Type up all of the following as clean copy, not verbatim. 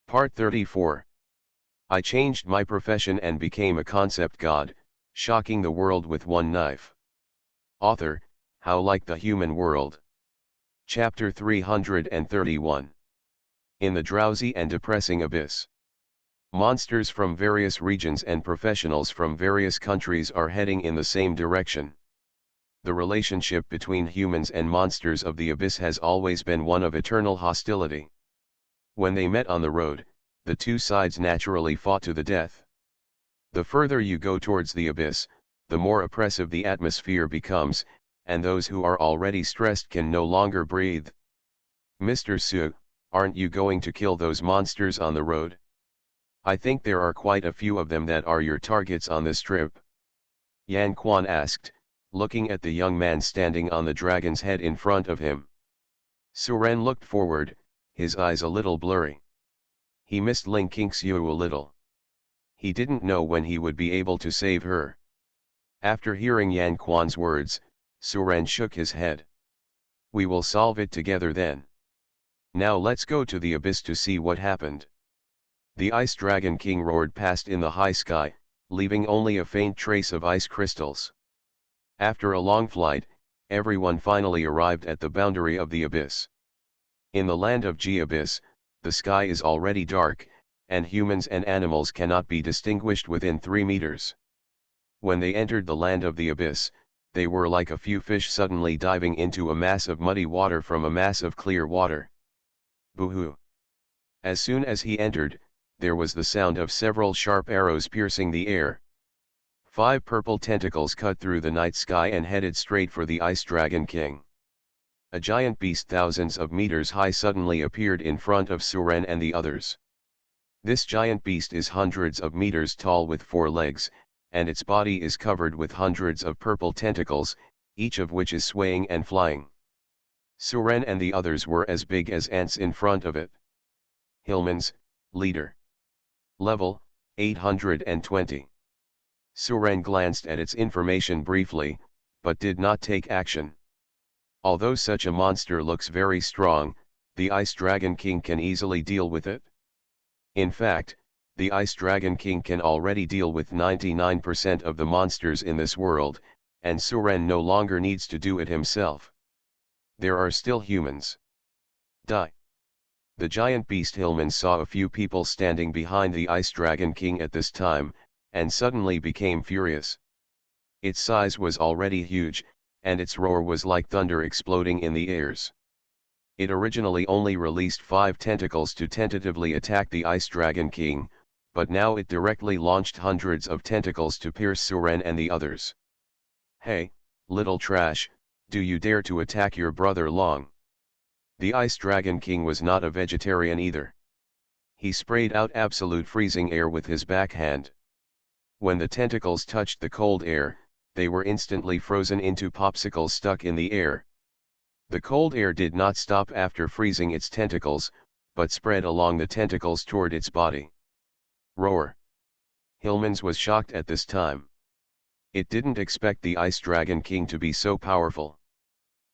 Part 34. I changed my profession and became a concept god, shocking the world with one knife. Author, How Like the Human World. Chapter 331. In the drowsy and depressing abyss. Monsters from various regions and professionals from various countries are heading in the same direction. The relationship between humans and monsters of the abyss has always been one of eternal hostility. When they met on the road, the two sides naturally fought to the death. The further you go towards the abyss, the more oppressive the atmosphere becomes, and those who are already stressed can no longer breathe. Mr. Su, aren't you going to kill those monsters on the road? I think there are quite a few of them that are your targets on this trip. Yan Quan asked, looking at the young man standing on the dragon's head in front of him. Suren looked forward, his eyes a little blurry. He missed Ling Qingxiu a little. He didn't know when he would be able to save her. After hearing Yan Quan's words, Suren shook his head. We will solve it together then. Now let's go to the abyss to see what happened. The Ice Dragon King roared past in the high sky, leaving only a faint trace of ice crystals. After a long flight, everyone finally arrived at the boundary of the abyss. In the land of G-Abyss, the sky is already dark, and humans and animals cannot be distinguished within 3 meters. When they entered the land of the abyss, they were like a few fish suddenly diving into a mass of muddy water from a mass of clear water. Boo-hoo! As soon as he entered, there was the sound of several sharp arrows piercing the air. 5 purple tentacles cut through the night sky and headed straight for the Ice Dragon King. A giant beast thousands of meters high suddenly appeared in front of Suren and the others. This giant beast is hundreds of meters tall with 4 legs, and its body is covered with hundreds of purple tentacles, each of which is swaying and flying. Suren and the others were as big as ants in front of it. Hillman's, leader. Level, 820. Suren glanced at its information briefly, but did not take action. Although such a monster looks very strong, the Ice Dragon King can easily deal with it. In fact, the Ice Dragon King can already deal with 99% of the monsters in this world, and Suren no longer needs to do it himself. There are still humans. Die. The giant beast Hillman saw a few people standing behind the Ice Dragon King at this time, and suddenly became furious. Its size was already huge, and its roar was like thunder exploding in the airs. It originally only released 5 tentacles to tentatively attack the Ice Dragon King, but now it directly launched hundreds of tentacles to pierce Suren and the others. Hey, little trash, do you dare to attack your brother Long? The Ice Dragon King was not a vegetarian either. He sprayed out absolute freezing air with his backhand. When the tentacles touched the cold air, they were instantly frozen into popsicles stuck in the air. The cold air did not stop after freezing its tentacles, but spread along the tentacles toward its body. Roar! Hillman's was shocked at this time. It didn't expect the Ice Dragon King to be so powerful.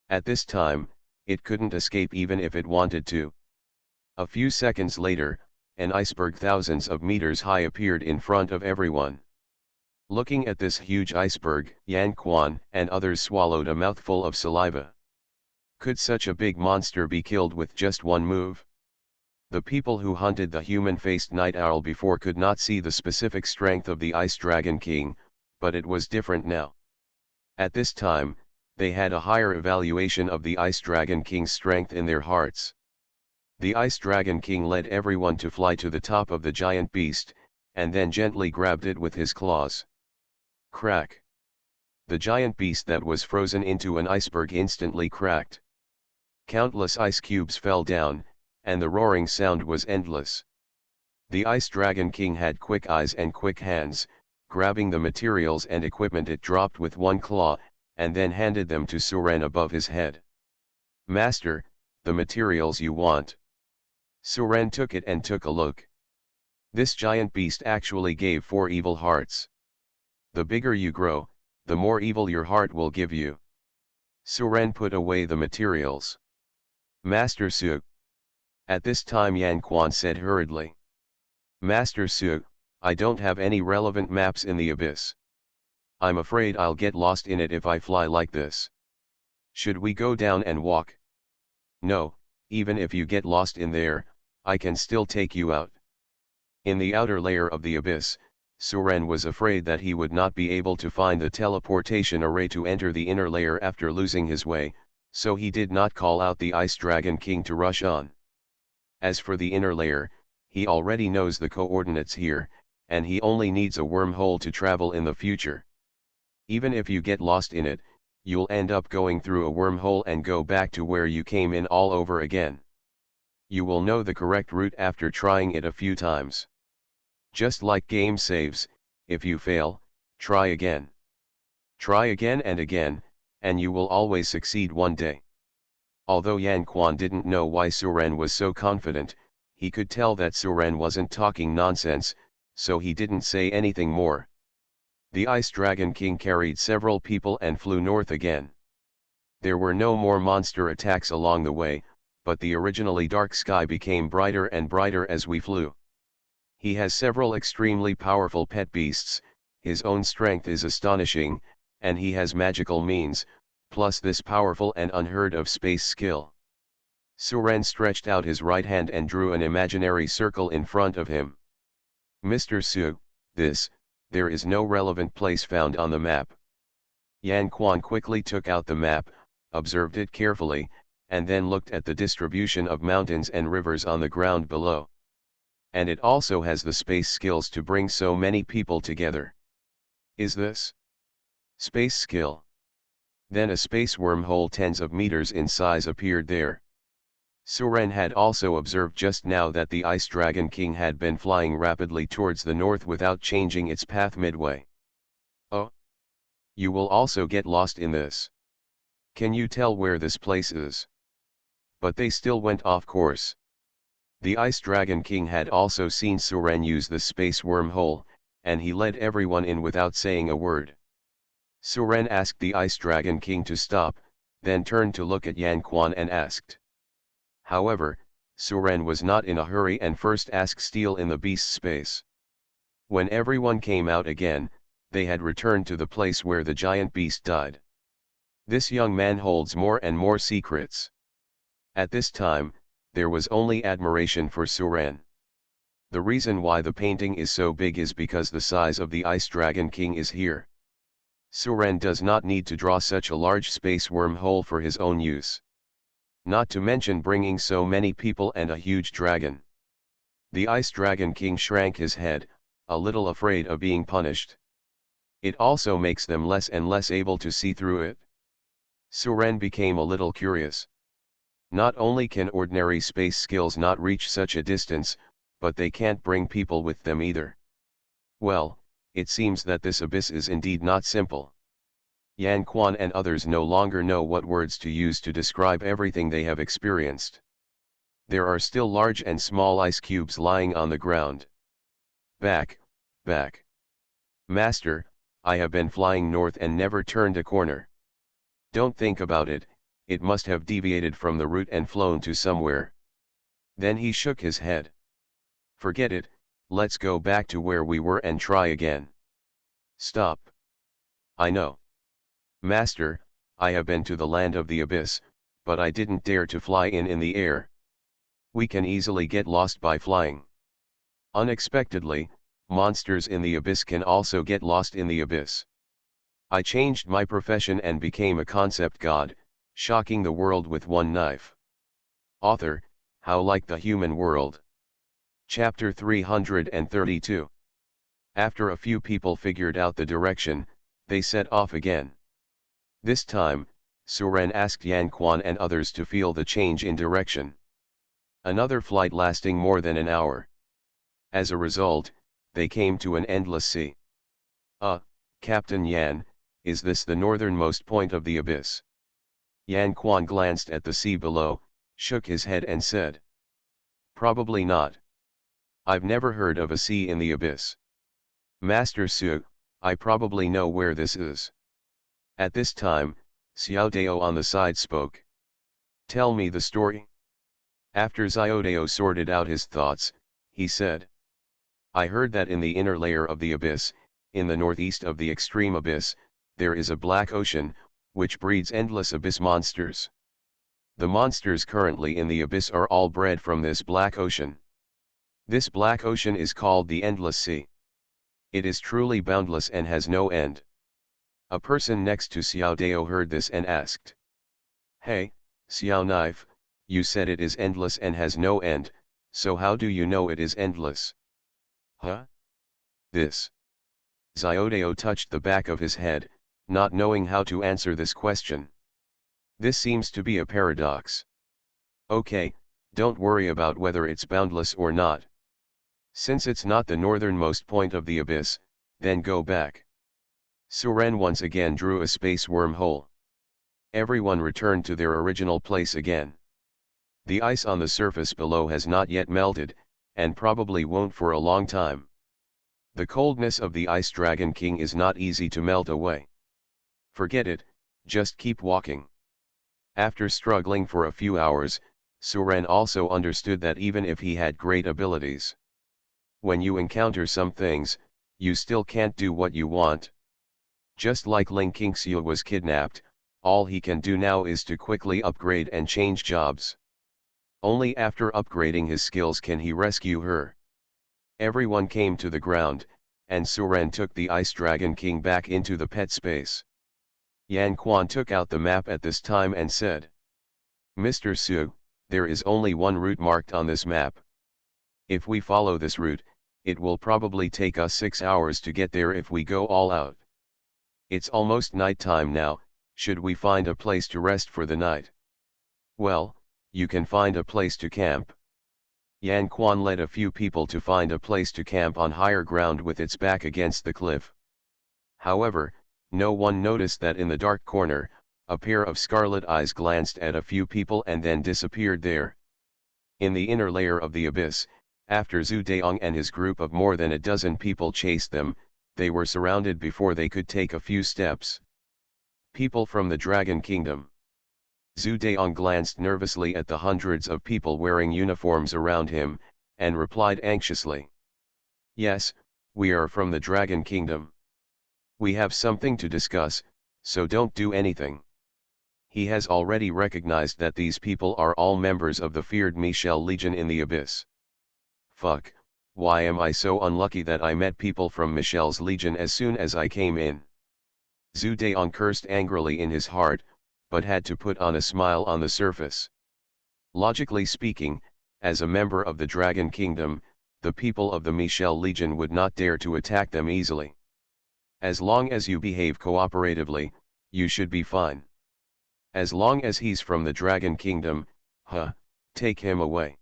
At this time, it couldn't escape even if it wanted to. A few seconds later, an iceberg thousands of meters high appeared in front of everyone. Looking at this huge iceberg, Yan Quan and others swallowed a mouthful of saliva. Could such a big monster be killed with just one move? The people who hunted the human-faced night owl before could not see the specific strength of the Ice Dragon King, but it was different now. At this time, they had a higher evaluation of the Ice Dragon King's strength in their hearts. The Ice Dragon King led everyone to fly to the top of the giant beast, and then gently grabbed it with his claws. Crack! The giant beast that was frozen into an iceberg instantly cracked. Countless ice cubes fell down, and the roaring sound was endless. The Ice Dragon King had quick eyes and quick hands, grabbing the materials and equipment it dropped with one claw, and then handed them to Suren above his head. Master, the materials you want. Suren took it and took a look. This giant beast actually gave 4 evil hearts. The bigger you grow, the more evil your heart will give you. Suren put away the materials. Master Su. At this time Yan Quan said hurriedly. Master Su, I don't have any relevant maps in the abyss. I'm afraid I'll get lost in it if I fly like this. Should we go down and walk? No, even if you get lost in there, I can still take you out. In the outer layer of the abyss, Suren was afraid that he would not be able to find the teleportation array to enter the inner layer after losing his way, so he did not call out the Ice Dragon King to rush on. As for the inner layer, he already knows the coordinates here, and he only needs a wormhole to travel in the future. Even if you get lost in it, you'll end up going through a wormhole and go back to where you came in all over again. You will know the correct route after trying it a few times. Just like game saves, if you fail, try again. Try again and again, and you will always succeed one day. Although Yan Quan didn't know why Suren was so confident, he could tell that Suren wasn't talking nonsense, so he didn't say anything more. The Ice Dragon King carried several people and flew north again. There were no more monster attacks along the way, but the originally dark sky became brighter and brighter as we flew. He has several extremely powerful pet beasts, his own strength is astonishing, and he has magical means, plus this powerful and unheard of space skill. Suren stretched out his right hand and drew an imaginary circle in front of him. Mr. Su, there is no relevant place found on the map. Yan Quan quickly took out the map, observed it carefully, and then looked at the distribution of mountains and rivers on the ground below. And it also has the space skills to bring so many people together. Is this space skill? Then a space wormhole tens of meters in size appeared there. Suren had also observed just now that the Ice Dragon King had been flying rapidly towards the north without changing its path midway. Oh! You will also get lost in this. Can you tell where this place is? But they still went off course. The Ice Dragon King had also seen Suren use the space wormhole, and he led everyone in without saying a word. Suren asked the Ice Dragon King to stop, then turned to look at Yan Quan and asked. However, Suren was not in a hurry and first asked Steel in the beast space. When everyone came out again, they had returned to the place where the giant beast died. This young man holds more and more secrets. At this time, there was only admiration for Suren. The reason why the painting is so big is because the size of the Ice Dragon King is here. Suren does not need to draw such a large space wormhole for his own use. Not to mention bringing so many people and a huge dragon. The Ice Dragon King shrank his head, a little afraid of being punished. It also makes them less and less able to see through it. Suren became a little curious. Not only can ordinary space skills not reach such a distance, but they can't bring people with them either. Well, it seems that this abyss is indeed not simple. Yan Quan and others no longer know what words to use to describe everything they have experienced. There are still large and small ice cubes lying on the ground. Back. Master, I have been flying north and never turned a corner. Don't think about it, it must have deviated from the route and flown to somewhere. Then he shook his head. Forget it, let's go back to where we were and try again. Stop. I know. Master, I have been to the land of the abyss, but I didn't dare to fly in the air. We can easily get lost by flying. Unexpectedly, monsters in the abyss can also get lost in the abyss. I changed my profession and became a concept god, shocking the world with one knife. Author, How Like the Human World. Chapter 332. After a few people figured out the direction, they set off again. This time, Suren asked Yan Quan and others to feel the change in direction. Another flight lasting more than an hour. As a result, they came to an endless sea. Captain Yan, is this the northernmost point of the abyss? Yan Quan glanced at the sea below, shook his head and said. Probably not. I've never heard of a sea in the abyss. Master Su, I probably know where this is. At this time, Xiao Dao on the side spoke. Tell me the story. After Xiao Dao sorted out his thoughts, he said. I heard that in the inner layer of the abyss, in the northeast of the extreme abyss, there is a black ocean, which breeds endless abyss monsters. The monsters currently in the abyss are all bred from this black ocean. This black ocean is called the Endless Sea. It is truly boundless and has no end. A person next to Xiao Dao heard this and asked, "Hey, Xiao Knife, you said it is endless and has no end, so how do you know it is endless?" "Huh? This." Xiao Dao touched the back of his head, not knowing how to answer this question. This seems to be a paradox. Okay, don't worry about whether it's boundless or not. Since it's not the northernmost point of the abyss, then go back. Suren once again drew a space wormhole. Everyone returned to their original place again. The ice on the surface below has not yet melted, and probably won't for a long time. The coldness of the Ice Dragon King is not easy to melt away. Forget it, just keep walking. After struggling for a few hours, Suren also understood that even if he had great abilities, when you encounter some things, you still can't do what you want. Just like Ling Qingxia was kidnapped, all he can do now is to quickly upgrade and change jobs. Only after upgrading his skills can he rescue her. Everyone came to the ground, and Suren took the Ice Dragon King back into the pet space. Yan Quan took out the map at this time and said, "Mr. Su, there is only one route marked on this map. If we follow this route, it will probably take us 6 hours to get there if we go all out. It's almost night time now, should we find a place to rest for the night?" "Well, you can find a place to camp." Yan Quan led a few people to find a place to camp on higher ground with its back against the cliff. However, no one noticed that in the dark corner, a pair of scarlet eyes glanced at a few people and then disappeared there. In the inner layer of the abyss, after Zhu Daong and his group of more than a dozen people chased them, they were surrounded before they could take a few steps. People from the Dragon Kingdom. Zhu Daong glanced nervously at the hundreds of people wearing uniforms around him, and replied anxiously, "Yes, we are from the Dragon Kingdom. We have something to discuss, so don't do anything." He has already recognized that these people are all members of the feared Michelle Legion in the Abyss. Fuck, why am I so unlucky that I met people from Michelle's Legion as soon as I came in? Zhu Daong cursed angrily in his heart, but had to put on a smile on the surface. Logically speaking, as a member of the Dragon Kingdom, the people of the Michelle Legion would not dare to attack them easily. As long as you behave cooperatively, you should be fine. As long as he's from the Dragon Kingdom, take him away.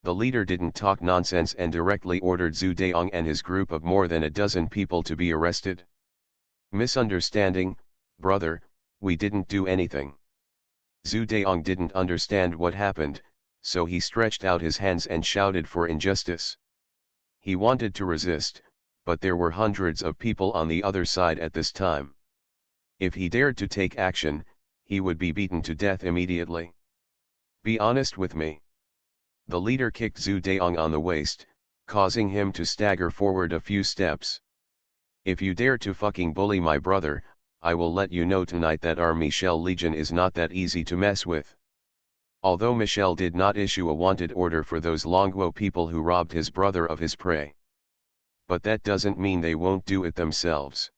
The leader didn't talk nonsense and directly ordered Zhu Daong and his group of more than a dozen people to be arrested. "Misunderstanding, brother, we didn't do anything." Zhu Daong didn't understand what happened, so he stretched out his hands and shouted for injustice. He wanted to resist, but there were hundreds of people on the other side at this time. If he dared to take action, he would be beaten to death immediately. "Be honest with me." The leader kicked Zhu Daong on the waist, causing him to stagger forward a few steps. "If you dare to fucking bully my brother, I will let you know tonight that our Michelle Legion is not that easy to mess with." Although Michelle did not issue a wanted order for those Longguo people who robbed his brother of his prey. But that doesn't mean they won't do it themselves.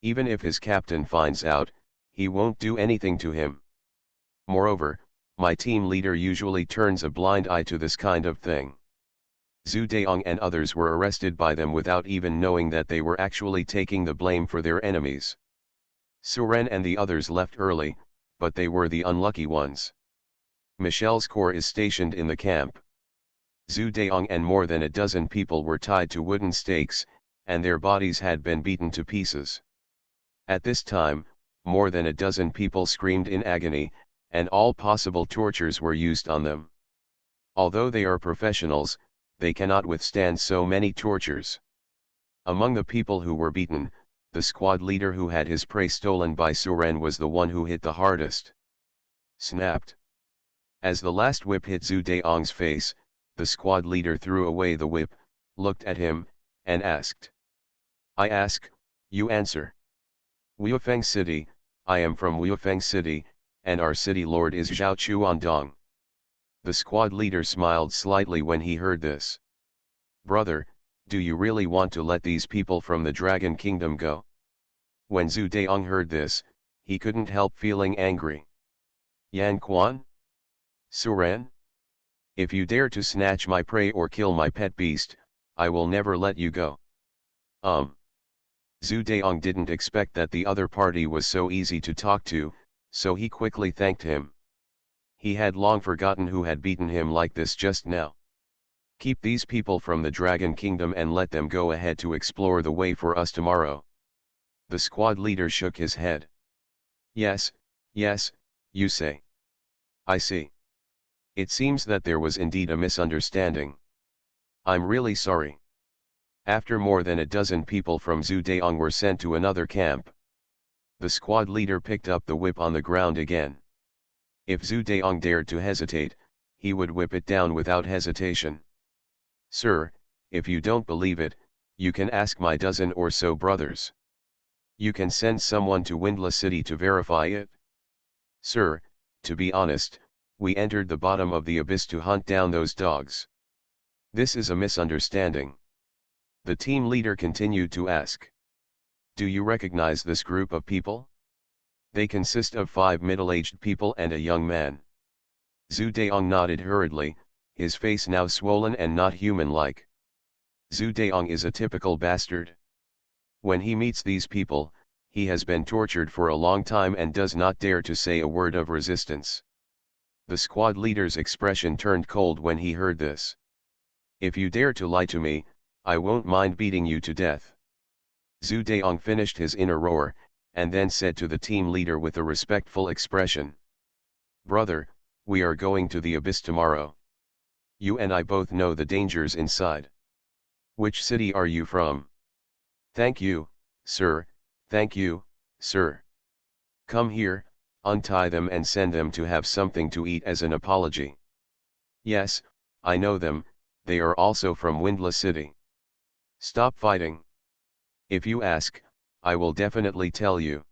Even if his captain finds out, he won't do anything to him. Moreover, my team leader usually turns a blind eye to this kind of thing. Zhu Daong and others were arrested by them without even knowing that they were actually taking the blame for their enemies. Suren and the others left early, but they were the unlucky ones. Michelle's corps is stationed in the camp. Zhu Daong and more than a dozen people were tied to wooden stakes, and their bodies had been beaten to pieces. At this time, more than a dozen people screamed in agony, and all possible tortures were used on them. Although they are professionals, they cannot withstand so many tortures. Among the people who were beaten, the squad leader who had his prey stolen by Suren was the one who hit the hardest. Snapped. As the last whip hit Zhu Daong's face, the squad leader threw away the whip, looked at him, and asked. I ask, you answer. Wuifeng City, I am from Wuifeng City, and our city lord is Zhao Chuandong. The squad leader smiled slightly when he heard this. Brother, do you really want to let these people from the Dragon Kingdom go? When Zhu Daong heard this, he couldn't help feeling angry. Yan Quan? Suran? If you dare to snatch my prey or kill my pet beast, I will never let you go. Zhu Daong didn't expect that the other party was so easy to talk to, so he quickly thanked him. He had long forgotten who had beaten him like this just now. Keep these people from the Dragon Kingdom and let them go ahead to explore the way for us tomorrow. The squad leader shook his head. Yes, yes, you say. I see. It seems that there was indeed a misunderstanding. I'm really sorry. After more than a dozen people from Zhu Daong were sent to another camp, the squad leader picked up the whip on the ground again. If Zhu Daong dared to hesitate, he would whip it down without hesitation. Sir, if you don't believe it, you can ask my dozen or so brothers. You can send someone to Windla City to verify it. Sir, to be honest, we entered the bottom of the abyss to hunt down those dogs. This is a misunderstanding. The team leader continued to ask. Do you recognize this group of people? They consist of 5 middle-aged people and a young man. Zhu Daong nodded hurriedly, his face now swollen and not human-like. Zhu Daong is a typical bastard. When he meets these people, he has been tortured for a long time and does not dare to say a word of resistance. The squad leader's expression turned cold when he heard this. If you dare to lie to me, I won't mind beating you to death. Zhu Daong finished his inner roar, and then said to the team leader with a respectful expression. Brother, we are going to the abyss tomorrow. You and I both know the dangers inside. Which city are you from? Thank you, sir, thank you, sir. Come here, untie them and send them to have something to eat as an apology. Yes, I know them, they are also from Windla City. Stop fighting. If you ask, I will definitely tell you.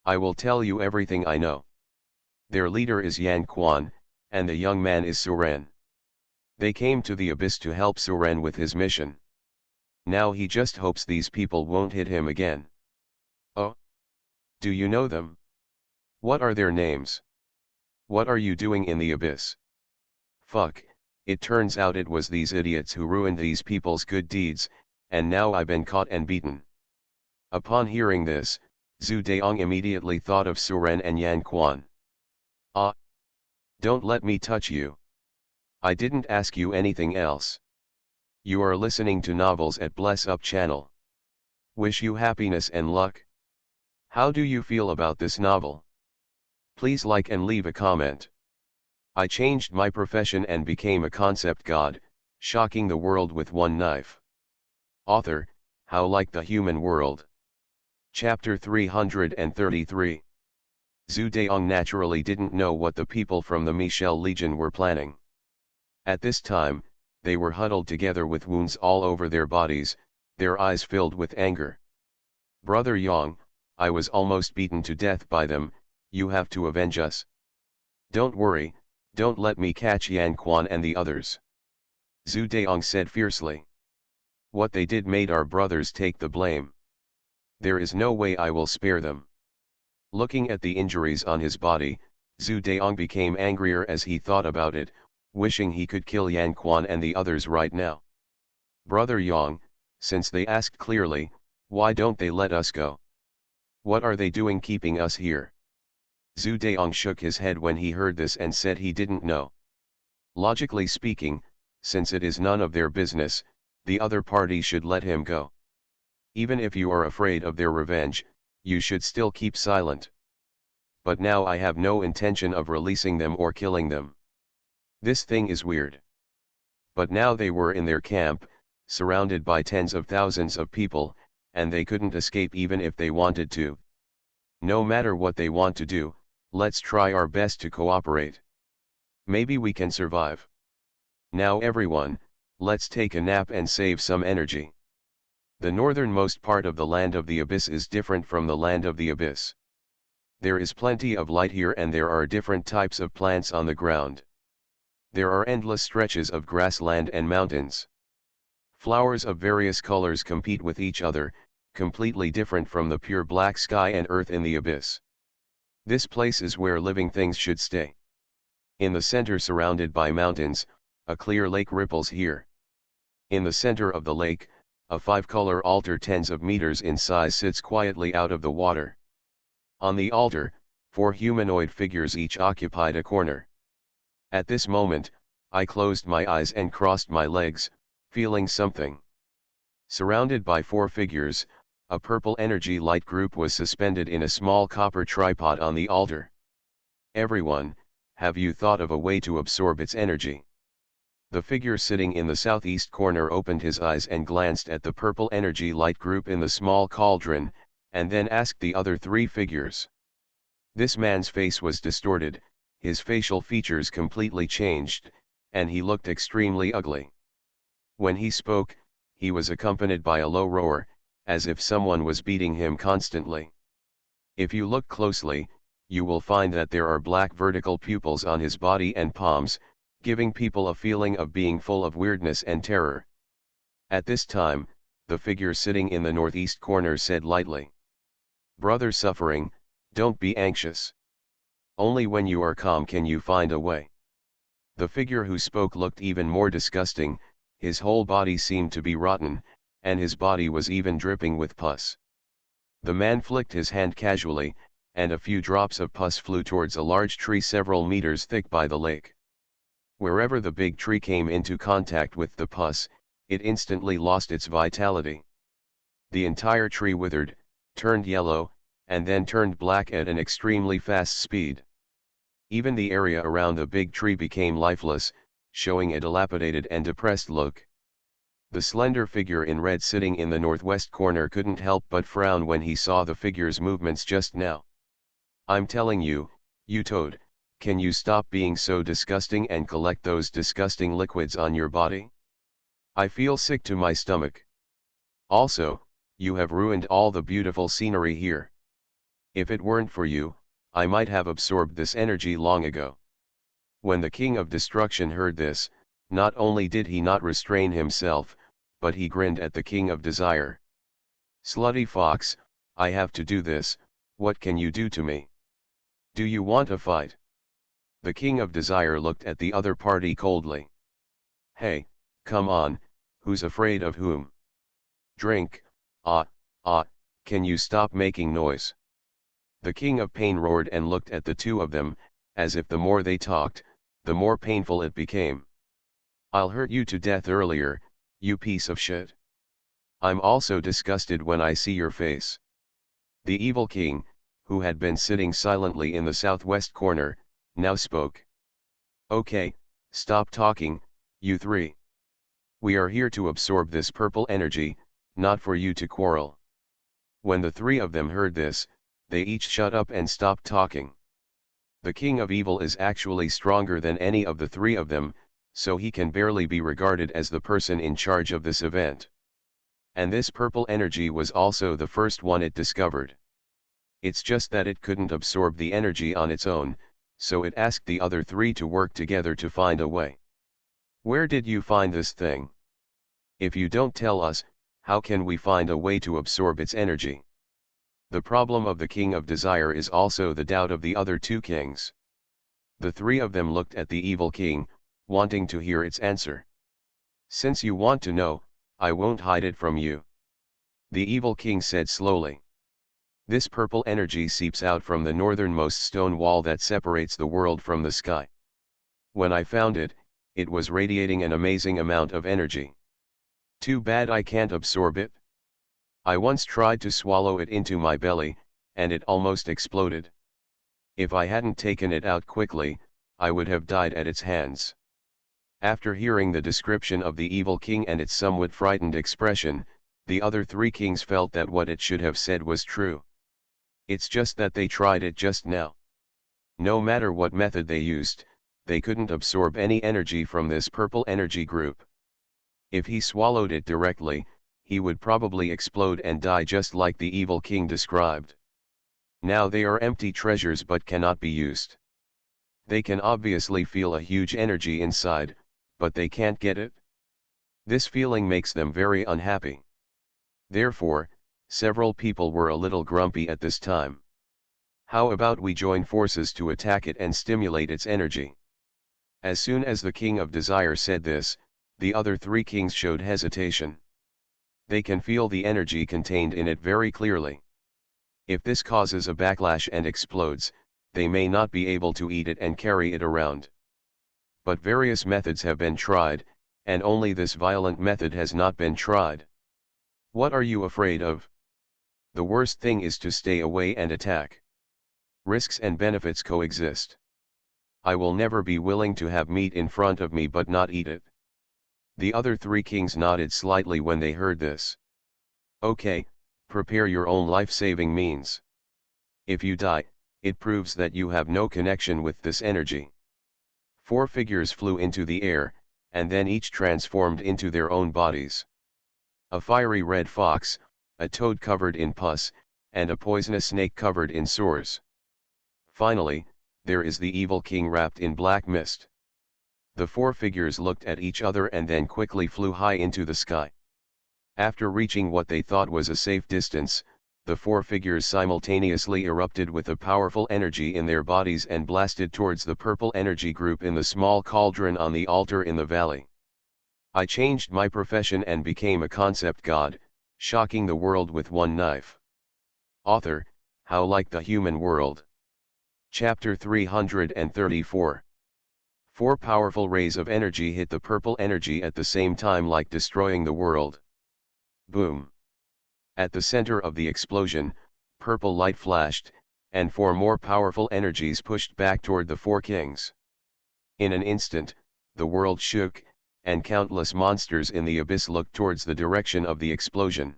I will tell you everything I know. Their leader is Yan Quan, and the young man is Suren. They came to the abyss to help Suren with his mission. Now he just hopes these people won't hit him again. Oh? Do you know them? What are their names? What are you doing in the abyss? Fuck, it turns out it was these idiots who ruined these people's good deeds, and now I've been caught and beaten. Upon hearing this, Zhu Daong immediately thought of Suren and Yan Quan. Ah! Don't let me touch you. I didn't ask you anything else. You are listening to novels at Bless Up channel. Wish you happiness and luck. How do you feel about this novel? Please like and leave a comment. I changed my profession and became a concept god, shocking the world with one knife. Author, How Like the Human World. Chapter 333. Zhu Daong naturally didn't know what the people from the Michel Legion were planning. At this time, they were huddled together with wounds all over their bodies, their eyes filled with anger. Brother Yang, I was almost beaten to death by them, you have to avenge us. Don't worry, don't let me catch Yan Quan and the others. Zhu Daong said fiercely. What they did made our brothers take the blame. There is no way I will spare them. Looking at the injuries on his body, Zhu Daong became angrier as he thought about it, wishing he could kill Yan Quan and the others right now. Brother Yang, since they asked clearly, why don't they let us go? What are they doing keeping us here? Zhu Daong shook his head when he heard this and said he didn't know. Logically speaking, since it is none of their business, the other party should let him go. Even if you are afraid of their revenge, you should still keep silent. But now I have no intention of releasing them or killing them. This thing is weird. But now they were in their camp, surrounded by tens of thousands of people, and they couldn't escape even if they wanted to. No matter what they want to do, let's try our best to cooperate. Maybe we can survive. Now everyone, Let's take a nap and save some energy. The northernmost part of the land of the abyss is different from the land of the abyss. There is plenty of light here and there are different types of plants on the ground. There are endless stretches of grassland and mountains. Flowers of various colors compete with each other, completely different from the pure black sky and earth in the abyss. This place is where living things should stay. In the center, surrounded by mountains, a clear lake ripples here. In the center of the lake, a 5-color altar tens of meters in size sits quietly out of the water. On the altar, 4 humanoid figures each occupied a corner. At this moment, I closed my eyes and crossed my legs, feeling something. Surrounded by 4 figures, a purple energy light group was suspended in a small copper tripod on the altar. Everyone, have you thought of a way to absorb its energy? The figure sitting in the southeast corner opened his eyes and glanced at the purple energy light group in the small cauldron, and then asked the other 3 figures. This man's face was distorted, his facial features completely changed, and he looked extremely ugly. When he spoke, he was accompanied by a low roar, as if someone was beating him constantly. If you look closely, you will find that there are black vertical pupils on his body and palms, giving people a feeling of being full of weirdness and terror. At this time, the figure sitting in the northeast corner said lightly, "Brother suffering, don't be anxious. Only when you are calm can you find a way." The figure who spoke looked even more disgusting, his whole body seemed to be rotten, and his body was even dripping with pus. The man flicked his hand casually, and a few drops of pus flew towards a large tree several meters thick by the lake. Wherever the big tree came into contact with the pus, it instantly lost its vitality. The entire tree withered, turned yellow, and then turned black at an extremely fast speed. Even the area around the big tree became lifeless, showing a dilapidated and depressed look. The slender figure in red sitting in the northwest corner couldn't help but frown when he saw the figure's movements just now. "I'm telling you, you toad, can you stop being so disgusting and collect those disgusting liquids on your body? I feel sick to my stomach. Also, you have ruined all the beautiful scenery here. If it weren't for you, I might have absorbed this energy long ago." When the King of Destruction heard this, not only did he not restrain himself, but he grinned at the King of Desire. "Slutty fox, I have to do this, what can you do to me? Do you want a fight?" The King of Desire looked at the other party coldly. "Hey, come on, who's afraid of whom? Drink, can you stop making noise?" The King of Pain roared and looked at the 2 of them, as if the more they talked, the more painful it became. "I'll hurt you to death earlier, you piece of shit. I'm also disgusted when I see your face." The evil king, who had been sitting silently in the southwest corner, now spoke. "Okay, stop talking, you 3. We are here to absorb this purple energy, not for you to quarrel." When the 3 of them heard this, they each shut up and stopped talking. The King of Evil is actually stronger than any of the 3 of them, so he can barely be regarded as the person in charge of this event. And this purple energy was also the first one it discovered. It's just that it couldn't absorb the energy on its own, so it asked the other 3 to work together to find a way. "Where did you find this thing? If you don't tell us, how can we find a way to absorb its energy?" The problem of the King of Desire is also the doubt of the other 2 kings. The 3 of them looked at the evil king, wanting to hear its answer. "Since you want to know, I won't hide it from you," the evil king said slowly. "This purple energy seeps out from the northernmost stone wall that separates the world from the sky. When I found it, it was radiating an amazing amount of energy. Too bad I can't absorb it. I once tried to swallow it into my belly, and it almost exploded. If I hadn't taken it out quickly, I would have died at its hands." After hearing the description of the evil king and its somewhat frightened expression, the other 3 kings felt that what it should have said was true. It's just that they tried it just now. No matter what method they used, they couldn't absorb any energy from this purple energy group. If he swallowed it directly, he would probably explode and die just like the evil king described. Now they are empty treasures but cannot be used. They can obviously feel a huge energy inside, but they can't get it. This feeling makes them very unhappy. Therefore, several people were a little grumpy at this time. How about we join forces to attack it and stimulate its energy? As soon as the King of Desire said this, the other three kings showed hesitation. They can feel the energy contained in it very clearly. If this causes a backlash and explodes, they may not be able to eat it and carry it around. But various methods have been tried, and only this violent method has not been tried. What are you afraid of? The worst thing is to stay away and attack. Risks and benefits coexist. I will never be willing to have meat in front of me but not eat it. The other three kings nodded slightly when they heard this. Okay, prepare your own life-saving means. If you die, it proves that you have no connection with this energy. 4 figures flew into the air, and then each transformed into their own bodies. A fiery red fox, a toad covered in pus, and a poisonous snake covered in sores. Finally, there is the evil king wrapped in black mist. The 4 figures looked at each other and then quickly flew high into the sky. After reaching what they thought was a safe distance, the 4 figures simultaneously erupted with a powerful energy in their bodies and blasted towards the purple energy group in the small cauldron on the altar in the valley. I changed my profession and became a concept god, shocking the world with one knife. Author, How Like the Human World. Chapter 334. 4 powerful rays of energy hit the purple energy at the same time, like destroying the world. Boom! At the center of the explosion, purple light flashed, and 4 more powerful energies pushed back toward the 4 kings. In an instant, the world shook, and countless monsters in the abyss looked towards the direction of the explosion.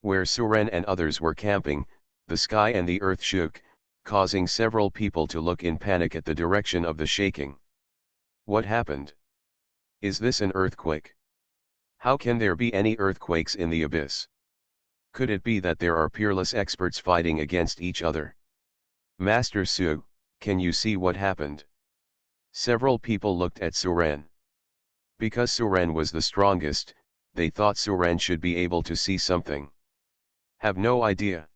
Where Suren and others were camping, the sky and the earth shook, causing several people to look in panic at the direction of the shaking. What happened? Is this an earthquake? How can there be any earthquakes in the abyss? Could it be that there are peerless experts fighting against each other? Master Su, can you see what happened? Several people looked at Suren. Because Suren was the strongest, they thought Suren should be able to see something. Have no idea.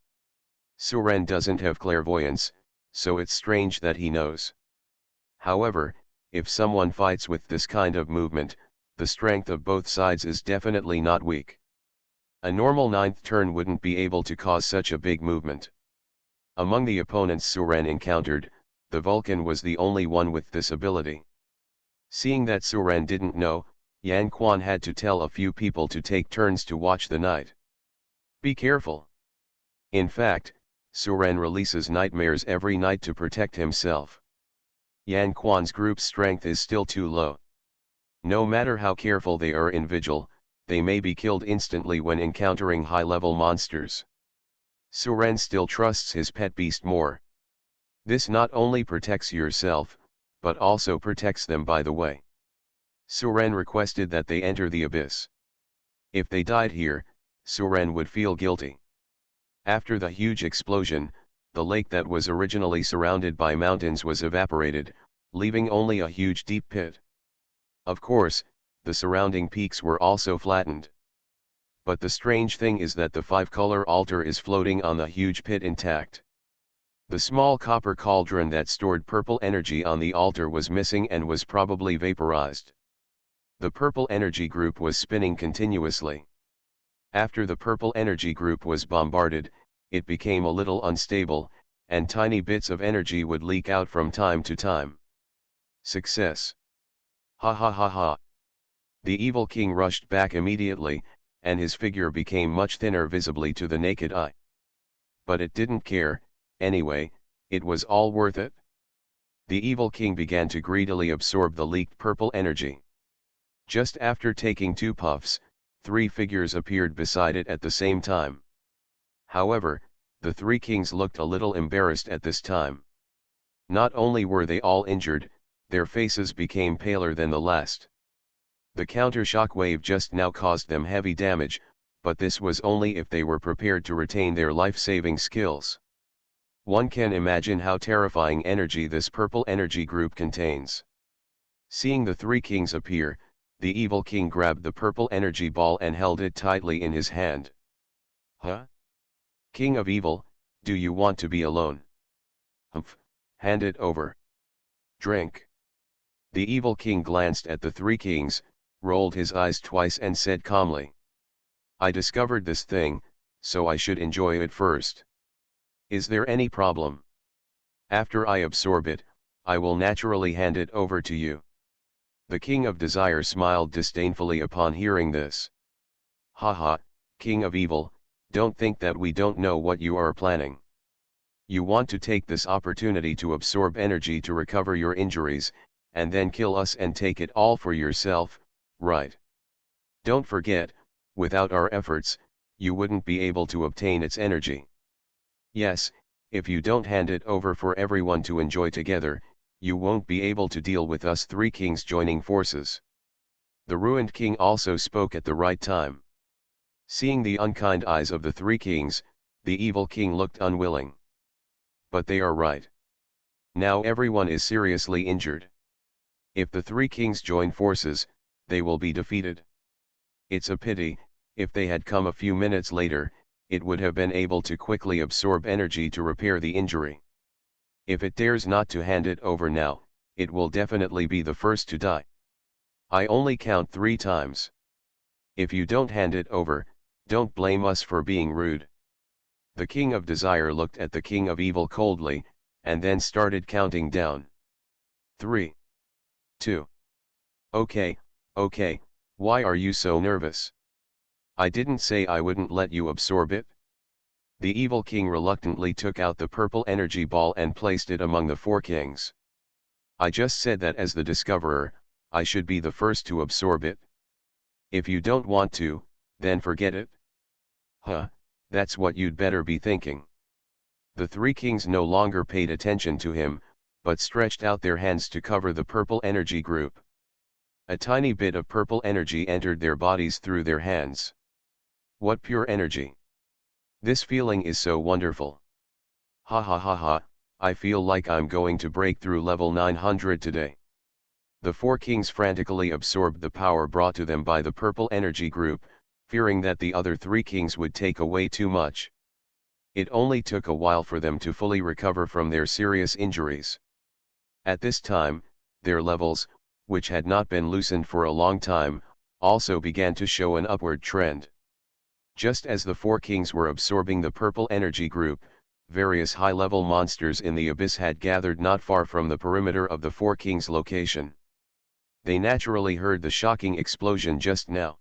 Suren doesn't have clairvoyance, so it's strange that he knows. However, if someone fights with this kind of movement, the strength of both sides is definitely not weak. A normal 9th turn wouldn't be able to cause such a big movement. Among the opponents Suren encountered, the Vulcan was the only one with this ability. Seeing that Suren didn't know, Yan Quan had to tell a few people to take turns to watch the night. Be careful. In fact, Suren releases nightmares every night to protect himself. Yan Quan's group's strength is still too low. No matter how careful they are in vigil, they may be killed instantly when encountering high-level monsters. Suren still trusts his pet beast more. This not only protects yourself, but also protects them by the way. Suren requested that they enter the abyss. If they died here, Suren would feel guilty. After the huge explosion, the lake that was originally surrounded by mountains was evaporated, leaving only a huge deep pit. Of course, the surrounding peaks were also flattened. But the strange thing is that the 5-color altar is floating on the huge pit intact. The small copper cauldron that stored purple energy on the altar was missing and was probably vaporized. The purple energy group was spinning continuously. After the purple energy group was bombarded, it became a little unstable, and tiny bits of energy would leak out from time to time. Success! Ha ha ha ha! The evil king rushed back immediately, and his figure became much thinner visibly to the naked eye. But it didn't care, anyway, it was all worth it. The evil king began to greedily absorb the leaked purple energy. Just after taking 2 puffs, 3 figures appeared beside it at the same time. However, the 3 kings looked a little embarrassed at this time. Not only were they all injured, their faces became paler than the last. The counter-shock wave just now caused them heavy damage, but this was only if they were prepared to retain their life-saving skills. One can imagine how terrifying energy this purple energy group contains. Seeing the three kings appear, the evil king grabbed the purple energy ball and held it tightly in his hand. Huh? King of evil, do you want to be alone? Humph, hand it over. Drink. The evil king glanced at the three kings, rolled his eyes twice and said calmly. I discovered this thing, so I should enjoy it first. Is there any problem? After I absorb it, I will naturally hand it over to you. The king of desire smiled disdainfully upon hearing this. Haha, king of evil, don't think that we don't know what you are planning. You want to take this opportunity to absorb energy to recover your injuries, and then kill us and take it all for yourself, right? Don't forget, without our efforts, you wouldn't be able to obtain its energy. Yes, if you don't hand it over for everyone to enjoy together, you won't be able to deal with us three kings joining forces. The ruined king also spoke at the right time. Seeing the unkind eyes of the three kings, the evil king looked unwilling. But they are right. Now everyone is seriously injured. If the three kings join forces, they will be defeated. It's a pity, if they had come a few minutes later, it would have been able to quickly absorb energy to repair the injury. If it dares not to hand it over now, it will definitely be the first to die. I only count 3 times. If you don't hand it over, don't blame us for being rude. The king of desire looked at the king of evil coldly, and then started counting down. 3. 2. Okay, why are you so nervous? I didn't say I wouldn't let you absorb it. The evil king reluctantly took out the purple energy ball and placed it among the 4 kings. I just said that as the discoverer, I should be the first to absorb it. If you don't want to, then forget it. Huh, that's what you'd better be thinking. The 3 kings no longer paid attention to him, but stretched out their hands to cover the purple energy group. A tiny bit of purple energy entered their bodies through their hands. What pure energy! This feeling is so wonderful. Ha ha ha ha, I feel like I'm going to break through level 900 today. The 4 kings frantically absorbed the power brought to them by the purple energy group, fearing that the other 3 kings would take away too much. It only took a while for them to fully recover from their serious injuries. At this time, their levels, which had not been loosened for a long time, also began to show an upward trend. Just as the 4 kings were absorbing the purple energy group, various high-level monsters in the abyss had gathered not far from the perimeter of the 4 kings' location. They naturally heard the shocking explosion just now.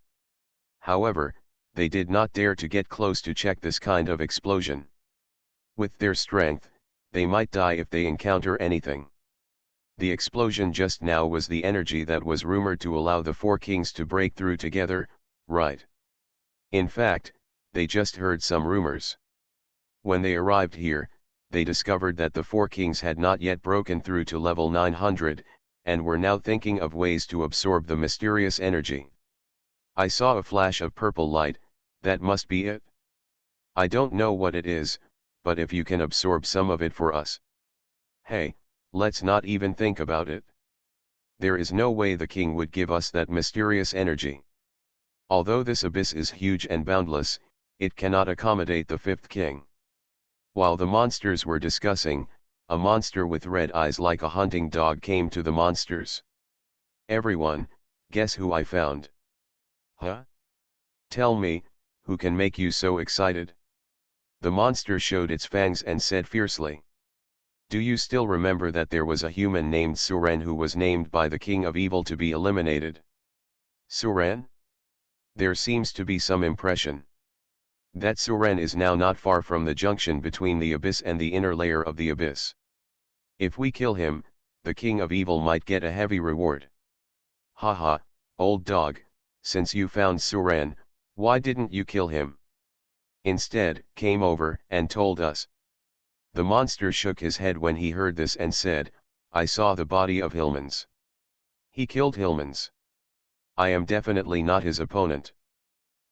However, they did not dare to get close to check this kind of explosion. With their strength, they might die if they encounter anything. The explosion just now was the energy that was rumored to allow the 4 kings to break through together, right? In fact, they just heard some rumors. When they arrived here, they discovered that the 4 kings had not yet broken through to level 900, and were now thinking of ways to absorb the mysterious energy. I saw a flash of purple light, that must be it. I don't know what it is, but if you can absorb some of it for us. Hey, let's not even think about it. There is no way the king would give us that mysterious energy. Although this abyss is huge and boundless, it cannot accommodate the 5th king. While the monsters were discussing, a monster with red eyes like a hunting dog came to the monsters. Everyone, guess who I found? Huh? Tell me, who can make you so excited? The monster showed its fangs and said fiercely. Do you still remember that there was a human named Suren who was named by the king of evil to be eliminated? Suren? There seems to be some impression. That Suren is now not far from the junction between the abyss and the inner layer of the abyss. If we kill him, the king of evil might get a heavy reward. Haha, old dog, since you found Suren, why didn't you kill him? Instead, came over and told us. The monster shook his head when he heard this and said, I saw the body of Hillmans. He killed Hillmans. I am definitely not his opponent.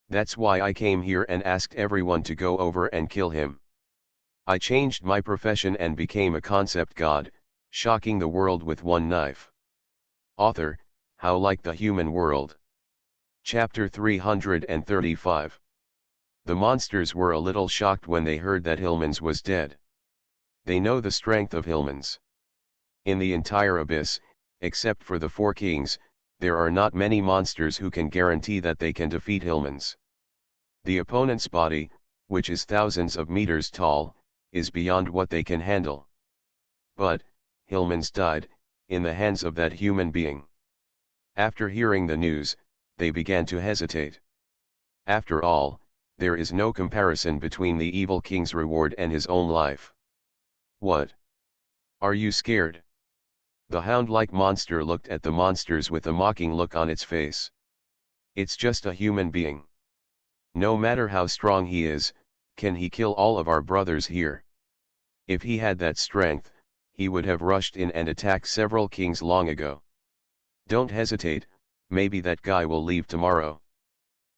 That's why I came here and asked everyone to go over and kill him. I changed my profession and became a concept god, shocking the world with one knife. Author, How Like the Human World. Chapter 335. The monsters were a little shocked when they heard that Hillmans was dead. They know the strength of Hillmans. In the entire abyss, except for the four kings, there are not many monsters who can guarantee that they can defeat Hillmans. The opponent's body, which is thousands of meters tall, is beyond what they can handle. But, Hillmans died, in the hands of that human being. After hearing the news, they began to hesitate. After all, there is no comparison between the evil king's reward and his own life. What? Are you scared? The hound-like monster looked at the monsters with a mocking look on its face. It's just a human being. No matter how strong he is, can he kill all of our brothers here? If he had that strength, he would have rushed in and attacked several kings long ago. Don't hesitate, maybe that guy will leave tomorrow.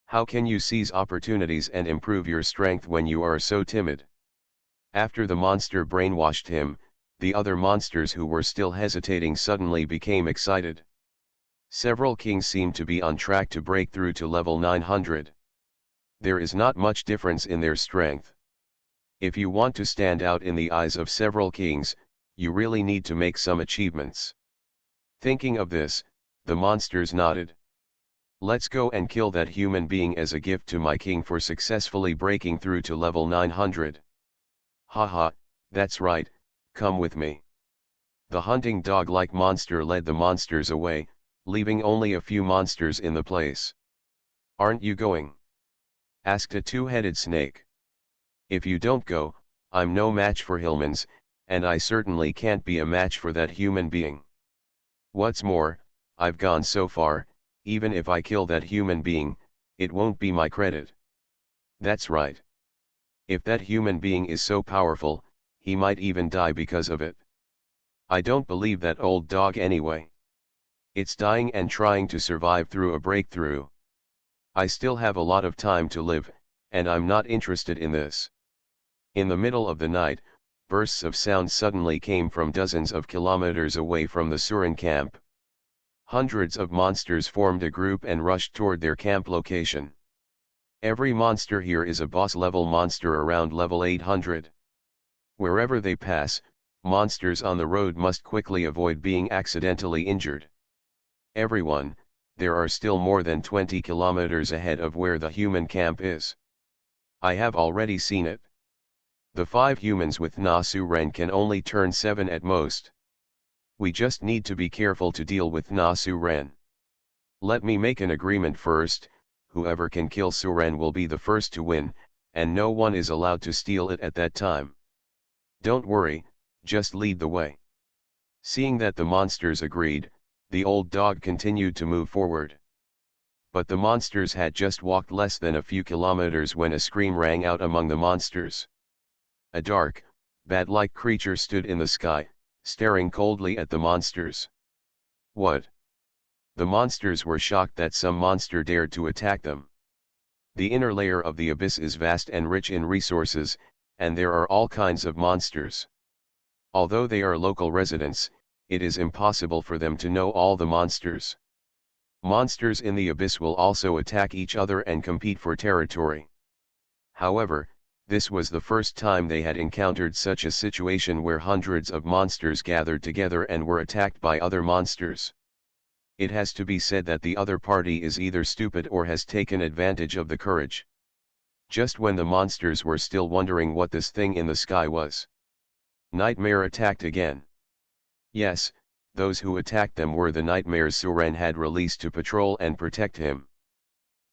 How can you seize opportunities and improve your strength when you are so timid? After the monster brainwashed him, the other monsters who were still hesitating suddenly became excited. Several kings seemed to be on track to break through to level 900. There is not much difference in their strength. If you want to stand out in the eyes of several kings, you really need to make some achievements. Thinking of this, the monsters nodded. Let's go and kill that human being as a gift to my king for successfully breaking through to level 900. Haha, that's right, come with me. The hunting dog-like monster led the monsters away, leaving only a few monsters in the place. Aren't you going? Asked a two-headed snake. If you don't go, I'm no match for Hillmans, and I certainly can't be a match for that human being. What's more, I've gone so far, even if I kill that human being, it won't be my credit. That's right. If that human being is so powerful, he might even die because of it. I don't believe that old dog anyway. It's dying and trying to survive through a breakthrough. I still have a lot of time to live, and I'm not interested in this. In the middle of the night, bursts of sound suddenly came from dozens of kilometers away from the Surin camp. Hundreds of monsters formed a group and rushed toward their camp location. Every monster here is a boss-level monster around level 800. Wherever they pass, monsters on the road must quickly avoid being accidentally injured. Everyone, there are still more than 20 kilometers ahead of where the human camp is. I have already seen it. The 5 humans with Nasu Ren can only turn 7 at most. We just need to be careful to deal with Nasu Ren. Let me make an agreement first. Whoever can kill Suren will be the first to win, and no one is allowed to steal it at that time. Don't worry, just lead the way. Seeing that the monsters agreed, the old dog continued to move forward. But the monsters had just walked less than a few kilometers when a scream rang out among the monsters. A dark, bat-like creature stood in the sky, staring coldly at the monsters. What? The monsters were shocked that some monster dared to attack them. The inner layer of the abyss is vast and rich in resources, and there are all kinds of monsters. Although they are local residents, it is impossible for them to know all the monsters. Monsters in the abyss will also attack each other and compete for territory. However, this was the first time they had encountered such a situation where hundreds of monsters gathered together and were attacked by other monsters. It has to be said that the other party is either stupid or has taken advantage of the courage. Just when the monsters were still wondering what this thing in the sky was, Nightmare attacked again. Yes, those who attacked them were the nightmares Suren had released to patrol and protect him.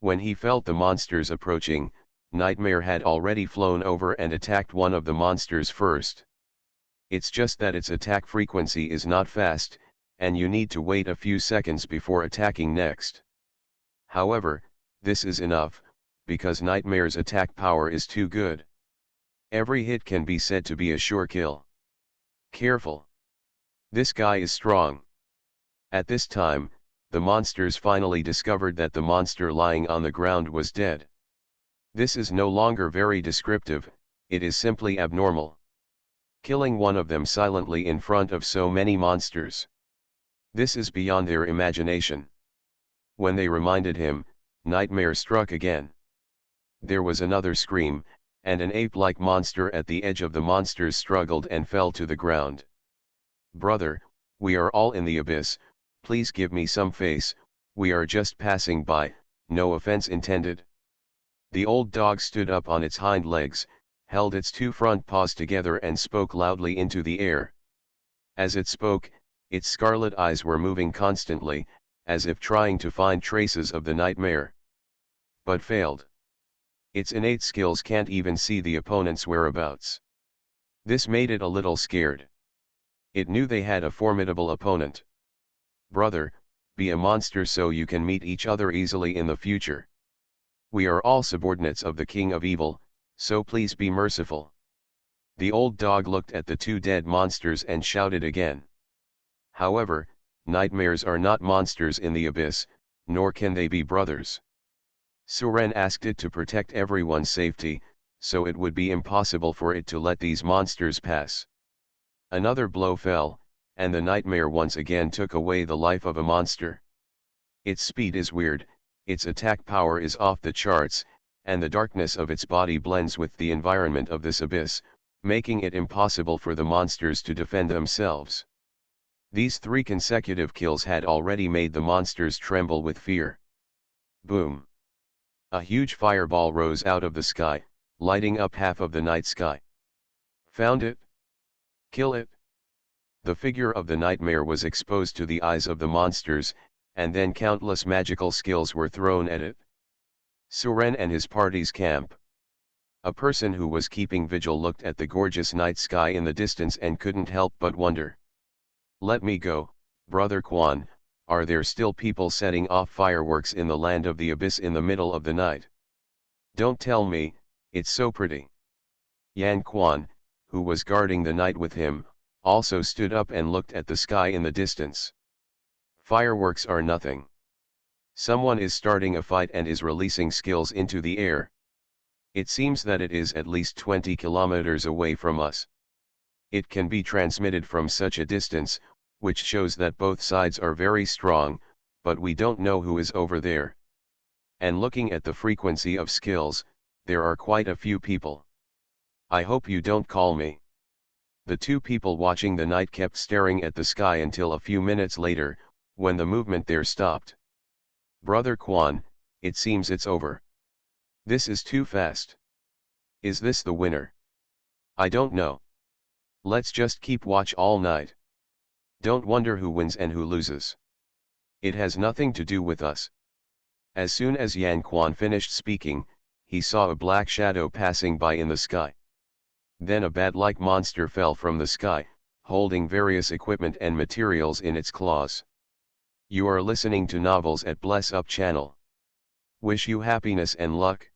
When he felt the monsters approaching, Nightmare had already flown over and attacked one of the monsters first. It's just that its attack frequency is not fast, and you need to wait a few seconds before attacking next. However, this is enough, because Nightmare's attack power is too good. Every hit can be said to be a sure kill. Careful. This guy is strong. At this time, the monsters finally discovered that the monster lying on the ground was dead. This is no longer very descriptive, it is simply abnormal. Killing one of them silently in front of so many monsters. This is beyond their imagination. When they reminded him, nightmare struck again. There was another scream, and an ape-like monster at the edge of the monsters struggled and fell to the ground. "Brother, we are all in the abyss, please give me some face, we are just passing by, no offense intended." The old dog stood up on its hind legs, held its two front paws together and spoke loudly into the air. As it spoke, its scarlet eyes were moving constantly, as if trying to find traces of the nightmare. But failed. Its innate skills can't even see the opponent's whereabouts. This made it a little scared. It knew they had a formidable opponent. "Brother, be a monster so you can meet each other easily in the future. We are all subordinates of the King of Evil, so please be merciful." The old dog looked at the two dead monsters and shouted again. However, nightmares are not monsters in the abyss, nor can they be brothers. Suren asked it to protect everyone's safety, so it would be impossible for it to let these monsters pass. Another blow fell, and the nightmare once again took away the life of a monster. Its speed is weird, its attack power is off the charts, and the darkness of its body blends with the environment of this abyss, making it impossible for the monsters to defend themselves. These 3 consecutive kills had already made the monsters tremble with fear. Boom! A huge fireball rose out of the sky, lighting up half of the night sky. "Found it? Kill it!" The figure of the nightmare was exposed to the eyes of the monsters, and then countless magical skills were thrown at it. Suren and his party's camp. A person who was keeping vigil looked at the gorgeous night sky in the distance and couldn't help but wonder. "Let me go, Brother Quan, are there still people setting off fireworks in the land of the abyss in the middle of the night? Don't tell me, it's so pretty." Yan Quan, who was guarding the night with him, also stood up and looked at the sky in the distance. "Fireworks are nothing. Someone is starting a fight and is releasing skills into the air. It seems that it is at least 20 kilometers away from us. It can be transmitted from such a distance, which shows that both sides are very strong, but we don't know who is over there. And looking at the frequency of skills, there are quite a few people. I hope you don't call me." The 2 people watching the night kept staring at the sky until a few minutes later, when the movement there stopped. "Brother Quan, it seems it's over. This is too fast. Is this the winner? I don't know. Let's just keep watch all night. Don't wonder who wins and who loses. It has nothing to do with us." As soon as Yan Quan finished speaking, he saw a black shadow passing by in the sky. Then a bat-like monster fell from the sky, holding various equipment and materials in its claws. You are listening to Novels at Bless Up channel. Wish you happiness and luck.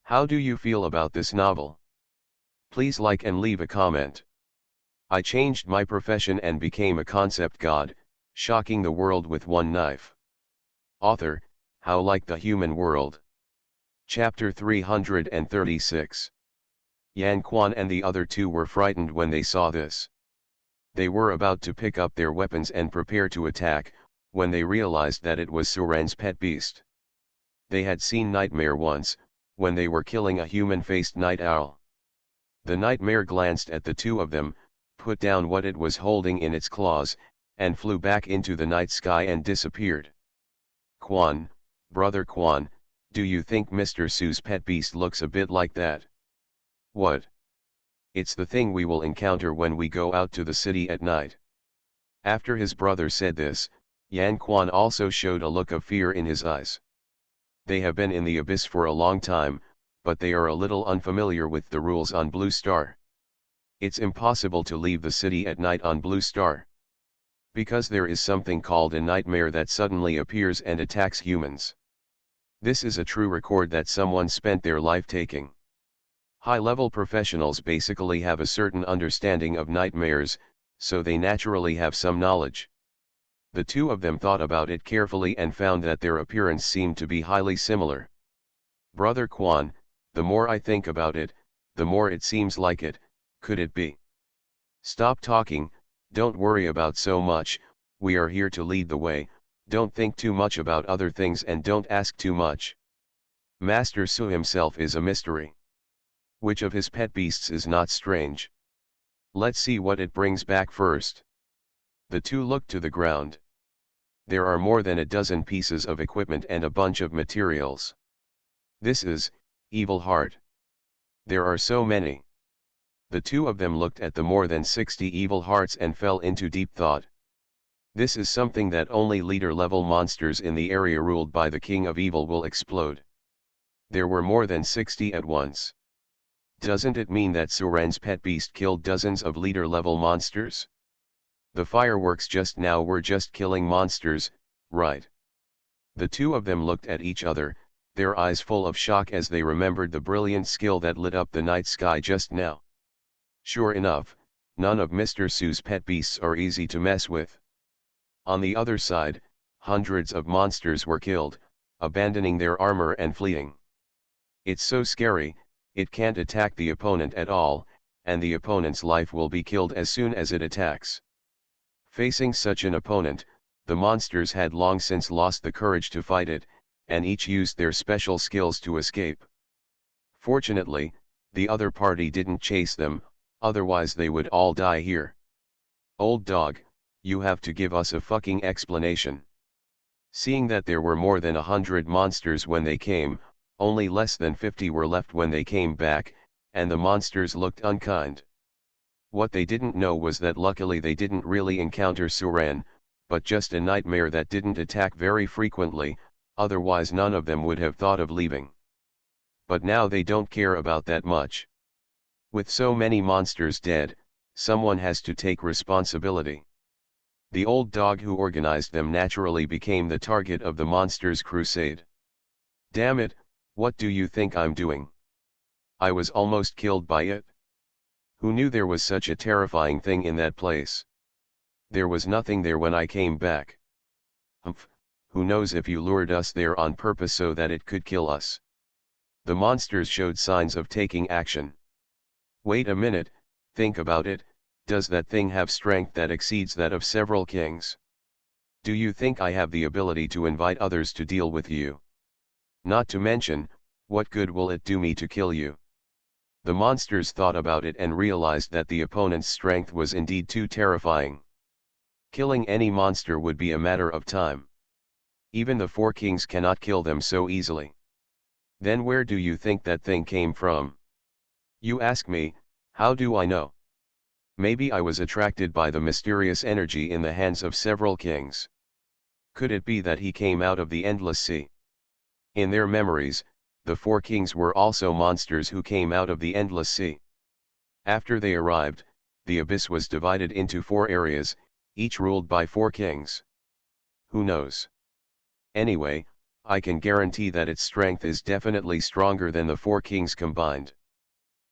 How do you feel about this novel? Please like and leave a comment. I changed my profession and became a concept god, shocking the world with one knife. Author, How Like the Human World. Chapter 336. Yan Quan and the other 2 were frightened when they saw this. They were about to pick up their weapons and prepare to attack, when they realized that it was Suren's pet beast. They had seen Nightmare once, when they were killing a human-faced night owl. The nightmare glanced at the 2 of them, put down what it was holding in its claws, and flew back into the night sky and disappeared. "Quan, Brother Quan, do you think Mr. Su's pet beast looks a bit like that?" "What?" "It's the thing we will encounter when we go out to the city at night." After his brother said this, Yan Quan also showed a look of fear in his eyes. They have been in the abyss for a long time, but they are a little unfamiliar with the rules on Blue Star. It's impossible to leave the city at night on Blue Star. Because there is something called a nightmare that suddenly appears and attacks humans. This is a true record that someone spent their life taking. High-level professionals basically have a certain understanding of nightmares, so they naturally have some knowledge. The two of them thought about it carefully and found that their appearance seemed to be highly similar. Brother Quan, the more I think about it, the more it seems like it. Could it be? Stop talking, don't worry about so much, we are here to lead the way, don't think too much about other things and don't ask too much. Master Su himself is a mystery. Which of his pet beasts is not strange? Let's see what it brings back first. The two looked to the ground. There are more than a dozen pieces of equipment and a bunch of materials. This is, Evil Heart. There are so many. The two of them looked at the more than 60 evil hearts and fell into deep thought. This is something that only leader-level monsters in the area ruled by the King of Evil will explode. There were more than 60 at once. Doesn't it mean that Suren's pet beast killed dozens of leader-level monsters? The fireworks just now were just killing monsters, right? The two of them looked at each other, their eyes full of shock as they remembered the brilliant skill that lit up the night sky just now. Sure enough, none of Mr. Su's pet beasts are easy to mess with. On the other side, hundreds of monsters were killed, abandoning their armor and fleeing. It's so scary, it can't attack the opponent at all, and the opponent's life will be killed as soon as it attacks. Facing such an opponent, the monsters had long since lost the courage to fight it, and each used their special skills to escape. Fortunately, the other party didn't chase them, otherwise they would all die here. Old dog, you have to give us a fucking explanation. Seeing that there were more than 100 monsters when they came, only less than 50 were left when they came back, and the monsters looked unkind. What they didn't know was that luckily they didn't really encounter Suren, but just a nightmare that didn't attack very frequently, otherwise none of them would have thought of leaving. But now they don't care about that much. With so many monsters dead, someone has to take responsibility. The old dog who organized them naturally became the target of the monsters' crusade. Damn it, what do you think I'm doing? I was almost killed by it. Who knew there was such a terrifying thing in that place? There was nothing there when I came back. Humph, who knows if you lured us there on purpose so that it could kill us? The monsters showed signs of taking action. Wait a minute, think about it, does that thing have strength that exceeds that of several kings? Do you think I have the ability to invite others to deal with you? Not to mention, what good will it do me to kill you? The monsters thought about it and realized that the opponent's strength was indeed too terrifying. Killing any monster would be a matter of time. Even the four kings cannot kill them so easily. Then where do you think that thing came from? You ask me, how do I know? Maybe I was attracted by the mysterious energy in the hands of several kings. Could it be that he came out of the endless sea? In their memories, the four kings were also monsters who came out of the endless sea. After they arrived, the abyss was divided into 4 areas, each ruled by 4 kings. Who knows? Anyway, I can guarantee that its strength is definitely stronger than the 4 kings combined.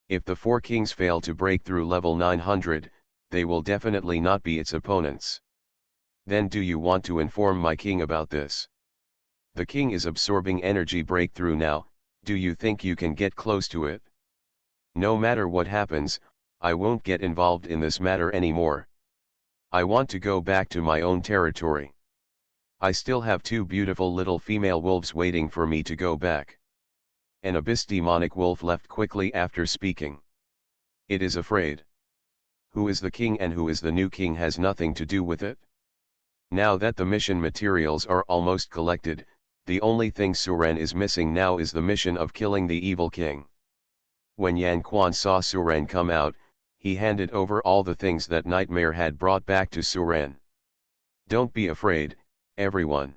If the 4 kings fail to break through level 900, they will definitely not be its opponents. Then do you want to inform my king about this? The king is absorbing energy breakthrough now, do you think you can get close to it? No matter what happens, I won't get involved in this matter anymore. I want to go back to my own territory. I still have 2 beautiful little female wolves waiting for me to go back. An abyss demonic wolf left quickly after speaking. It is afraid. Who is the king and who is the new king has nothing to do with it. Now that the mission materials are almost collected, the only thing Suren is missing now is the mission of killing the evil king. When Yan Quan saw Suren come out, he handed over all the things that Nightmare had brought back to Suren. Don't be afraid, everyone.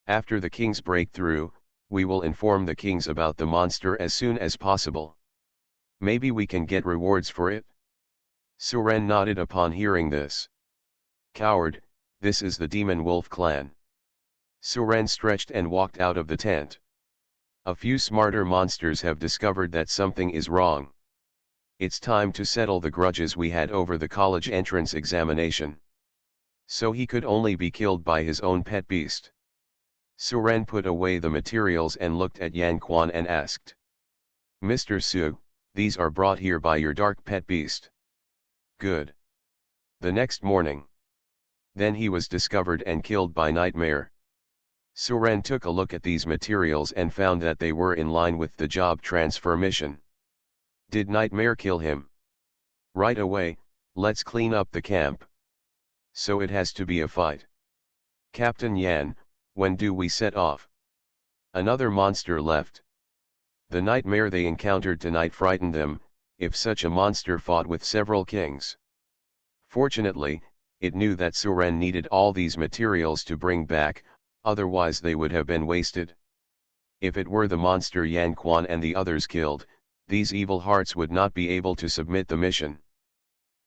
After the king's breakthrough, we will inform the kings about the monster as soon as possible. Maybe we can get rewards for it? Suren nodded upon hearing this. Coward, this is the Demon Wolf clan. Suren stretched and walked out of the tent. A few smarter monsters have discovered that something is wrong. It's time to settle the grudges we had over the college entrance examination. So he could only be killed by his own pet beast. Suren put away the materials and looked at Yan Quan and asked. Mr. Su, these are brought here by your dark pet beast. Good. The next morning. Then he was discovered and killed by Nightmare. Suren took a look at these materials and found that they were in line with the job transfer mission. Did Nightmare kill him? Right away, let's clean up the camp. So it has to be a fight. Captain Yan, when do we set off? Another monster left. The nightmare they encountered tonight frightened them, if such a monster fought with several kings. Fortunately, it knew that Suren needed all these materials to bring back, otherwise they would have been wasted. If it were the monster Yan Quan and the others killed, these evil hearts would not be able to submit the mission.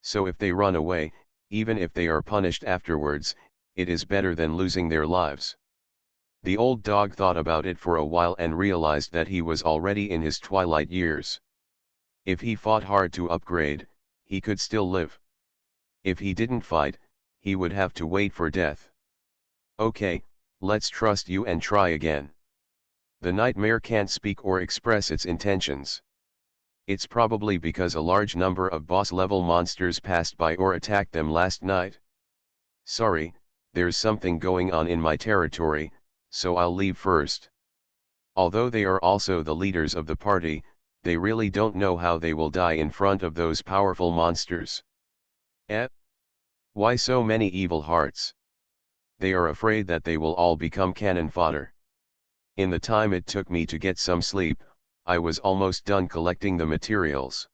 So if they run away, even if they are punished afterwards, it is better than losing their lives. The old dog thought about it for a while and realized that he was already in his twilight years. If he fought hard to upgrade, he could still live. If he didn't fight, he would have to wait for death. Okay, let's trust you and try again. The nightmare can't speak or express its intentions. It's probably because a large number of boss-level monsters passed by or attacked them last night. Sorry, there's something going on in my territory, so I'll leave first. Although they are also the leaders of the party, they really don't know how they will die in front of those powerful monsters. Why so many evil hearts? They are afraid that they will all become cannon fodder. In the time it took me to get some sleep, I was almost done collecting the materials.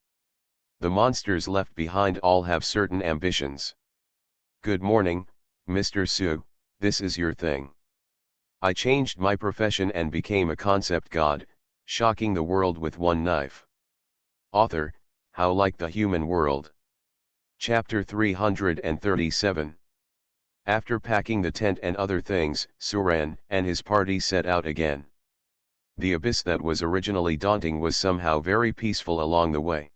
The monsters left behind all have certain ambitions. Good morning, Mr. Su, this is your thing. I changed my profession and became a concept god, shocking the world with one knife. Author, How Like the Human World. Chapter 337. After packing the tent and other things, Suren and his party set out again. The abyss that was originally daunting was somehow very peaceful along the way.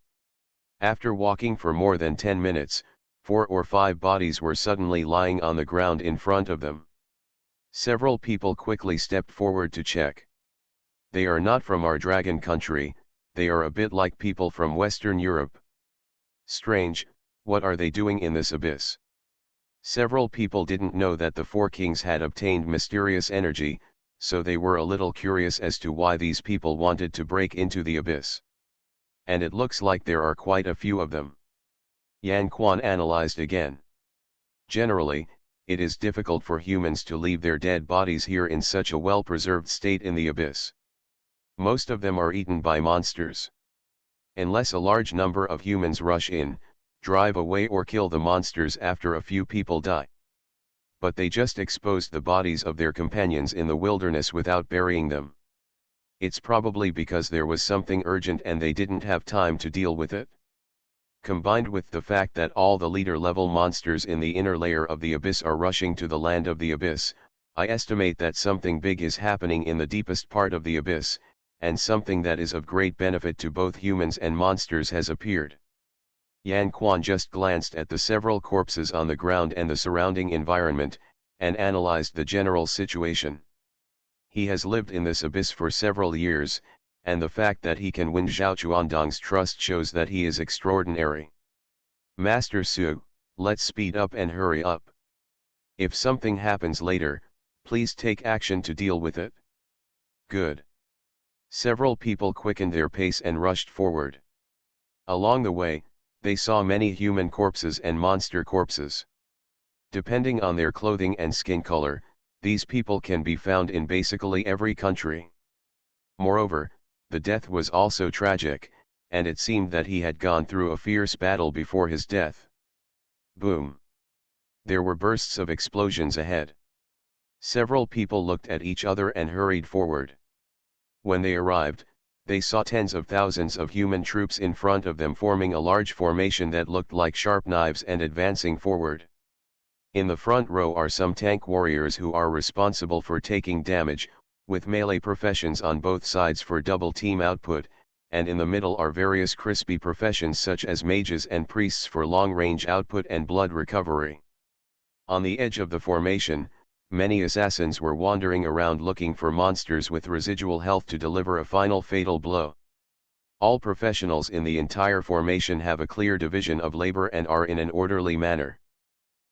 After walking for more than 10 minutes, 4 or 5 bodies were suddenly lying on the ground in front of them. Several people quickly stepped forward to check. They are not from our dragon country, they are a bit like people from Western Europe. Strange, what are they doing in this abyss? Several people didn't know that the 4 kings had obtained mysterious energy, so they were a little curious as to why these people wanted to break into the abyss. And it looks like there are quite a few of them. Yan Quan analyzed again. Generally, it is difficult for humans to leave their dead bodies here in such a well-preserved state in the abyss. Most of them are eaten by monsters. Unless a large number of humans rush in, drive away or kill the monsters after a few people die. But they just exposed the bodies of their companions in the wilderness without burying them. It's probably because there was something urgent and they didn't have time to deal with it. Combined with the fact that all the leader-level monsters in the inner layer of the abyss are rushing to the land of the abyss, I estimate that something big is happening in the deepest part of the abyss, and something that is of great benefit to both humans and monsters has appeared. Yan Quan just glanced at the several corpses on the ground and the surrounding environment, and analyzed the general situation. He has lived in this abyss for several years, and the fact that he can win Zhao Chuandong's trust shows that he is extraordinary. Master Su, let's speed up and hurry up. If something happens later, please take action to deal with it. Good. Several people quickened their pace and rushed forward. Along the way, they saw many human corpses and monster corpses. Depending on their clothing and skin color, these people can be found in basically every country. Moreover, the death was also tragic, and it seemed that he had gone through a fierce battle before his death. Boom! There were bursts of explosions ahead. Several people looked at each other and hurried forward. When they arrived, they saw tens of thousands of human troops in front of them forming a large formation that looked like sharp knives and advancing forward. In the front row are some tank warriors who are responsible for taking damage, with melee professions on both sides for double team output, and in the middle are various crispy professions such as mages and priests for long range output and blood recovery. On the edge of the formation, many assassins were wandering around looking for monsters with residual health to deliver a final fatal blow. All professionals in the entire formation have a clear division of labor and are in an orderly manner.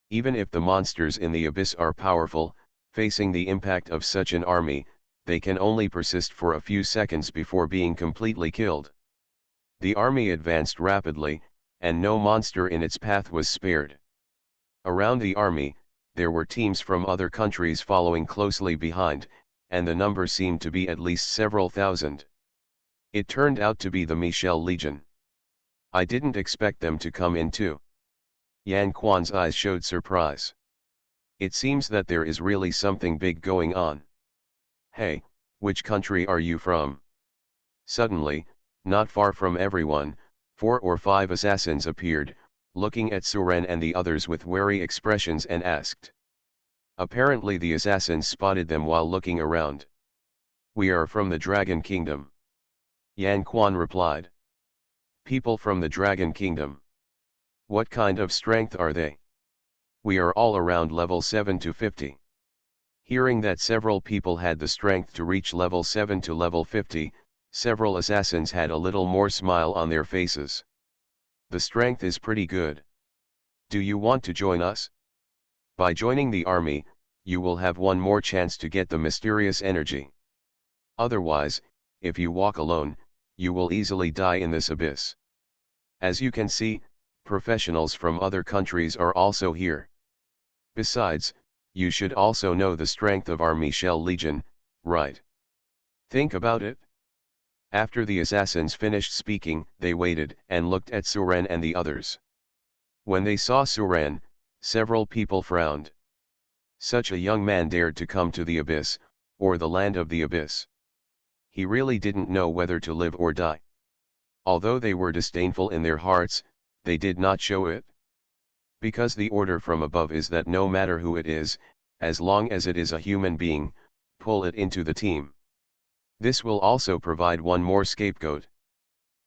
Even if the monsters in the abyss are powerful, facing the impact of such an army, they can only persist for a few seconds before being completely killed. The army advanced rapidly, and no monster in its path was spared. Around the army, there were teams from other countries following closely behind, and the number seemed to be at least several thousand. It turned out to be the Michel Legion. I didn't expect them to come in too. Yan Quan's eyes showed surprise. It seems that there is really something big going on. Hey, which country are you from? Suddenly, not far from everyone, 4 or 5 assassins appeared, looking at Suren and the others with wary expressions and asked. Apparently the assassins spotted them while looking around. We are from the Dragon Kingdom. Yan Quan replied. People from the Dragon Kingdom. What kind of strength are they? We are all around level 7 to 50. Hearing that several people had the strength to reach level 7 to level 50, several assassins had a little more smile on their faces. The strength is pretty good. Do you want to join us? By joining the army, you will have one more chance to get the mysterious energy. Otherwise, if you walk alone, you will easily die in this abyss. As you can see, professionals from other countries are also here. Besides, you should also know the strength of our Michel Legion, right? Think about it. After the assassins finished speaking, they waited and looked at Suren and the others. When they saw Suren, several people frowned. Such a young man dared to come to the abyss, or the land of the abyss. He really didn't know whether to live or die. Although they were disdainful in their hearts, they did not show it. Because the order from above is that no matter who it is, as long as it is a human being, pull it into the team. This will also provide one more scapegoat.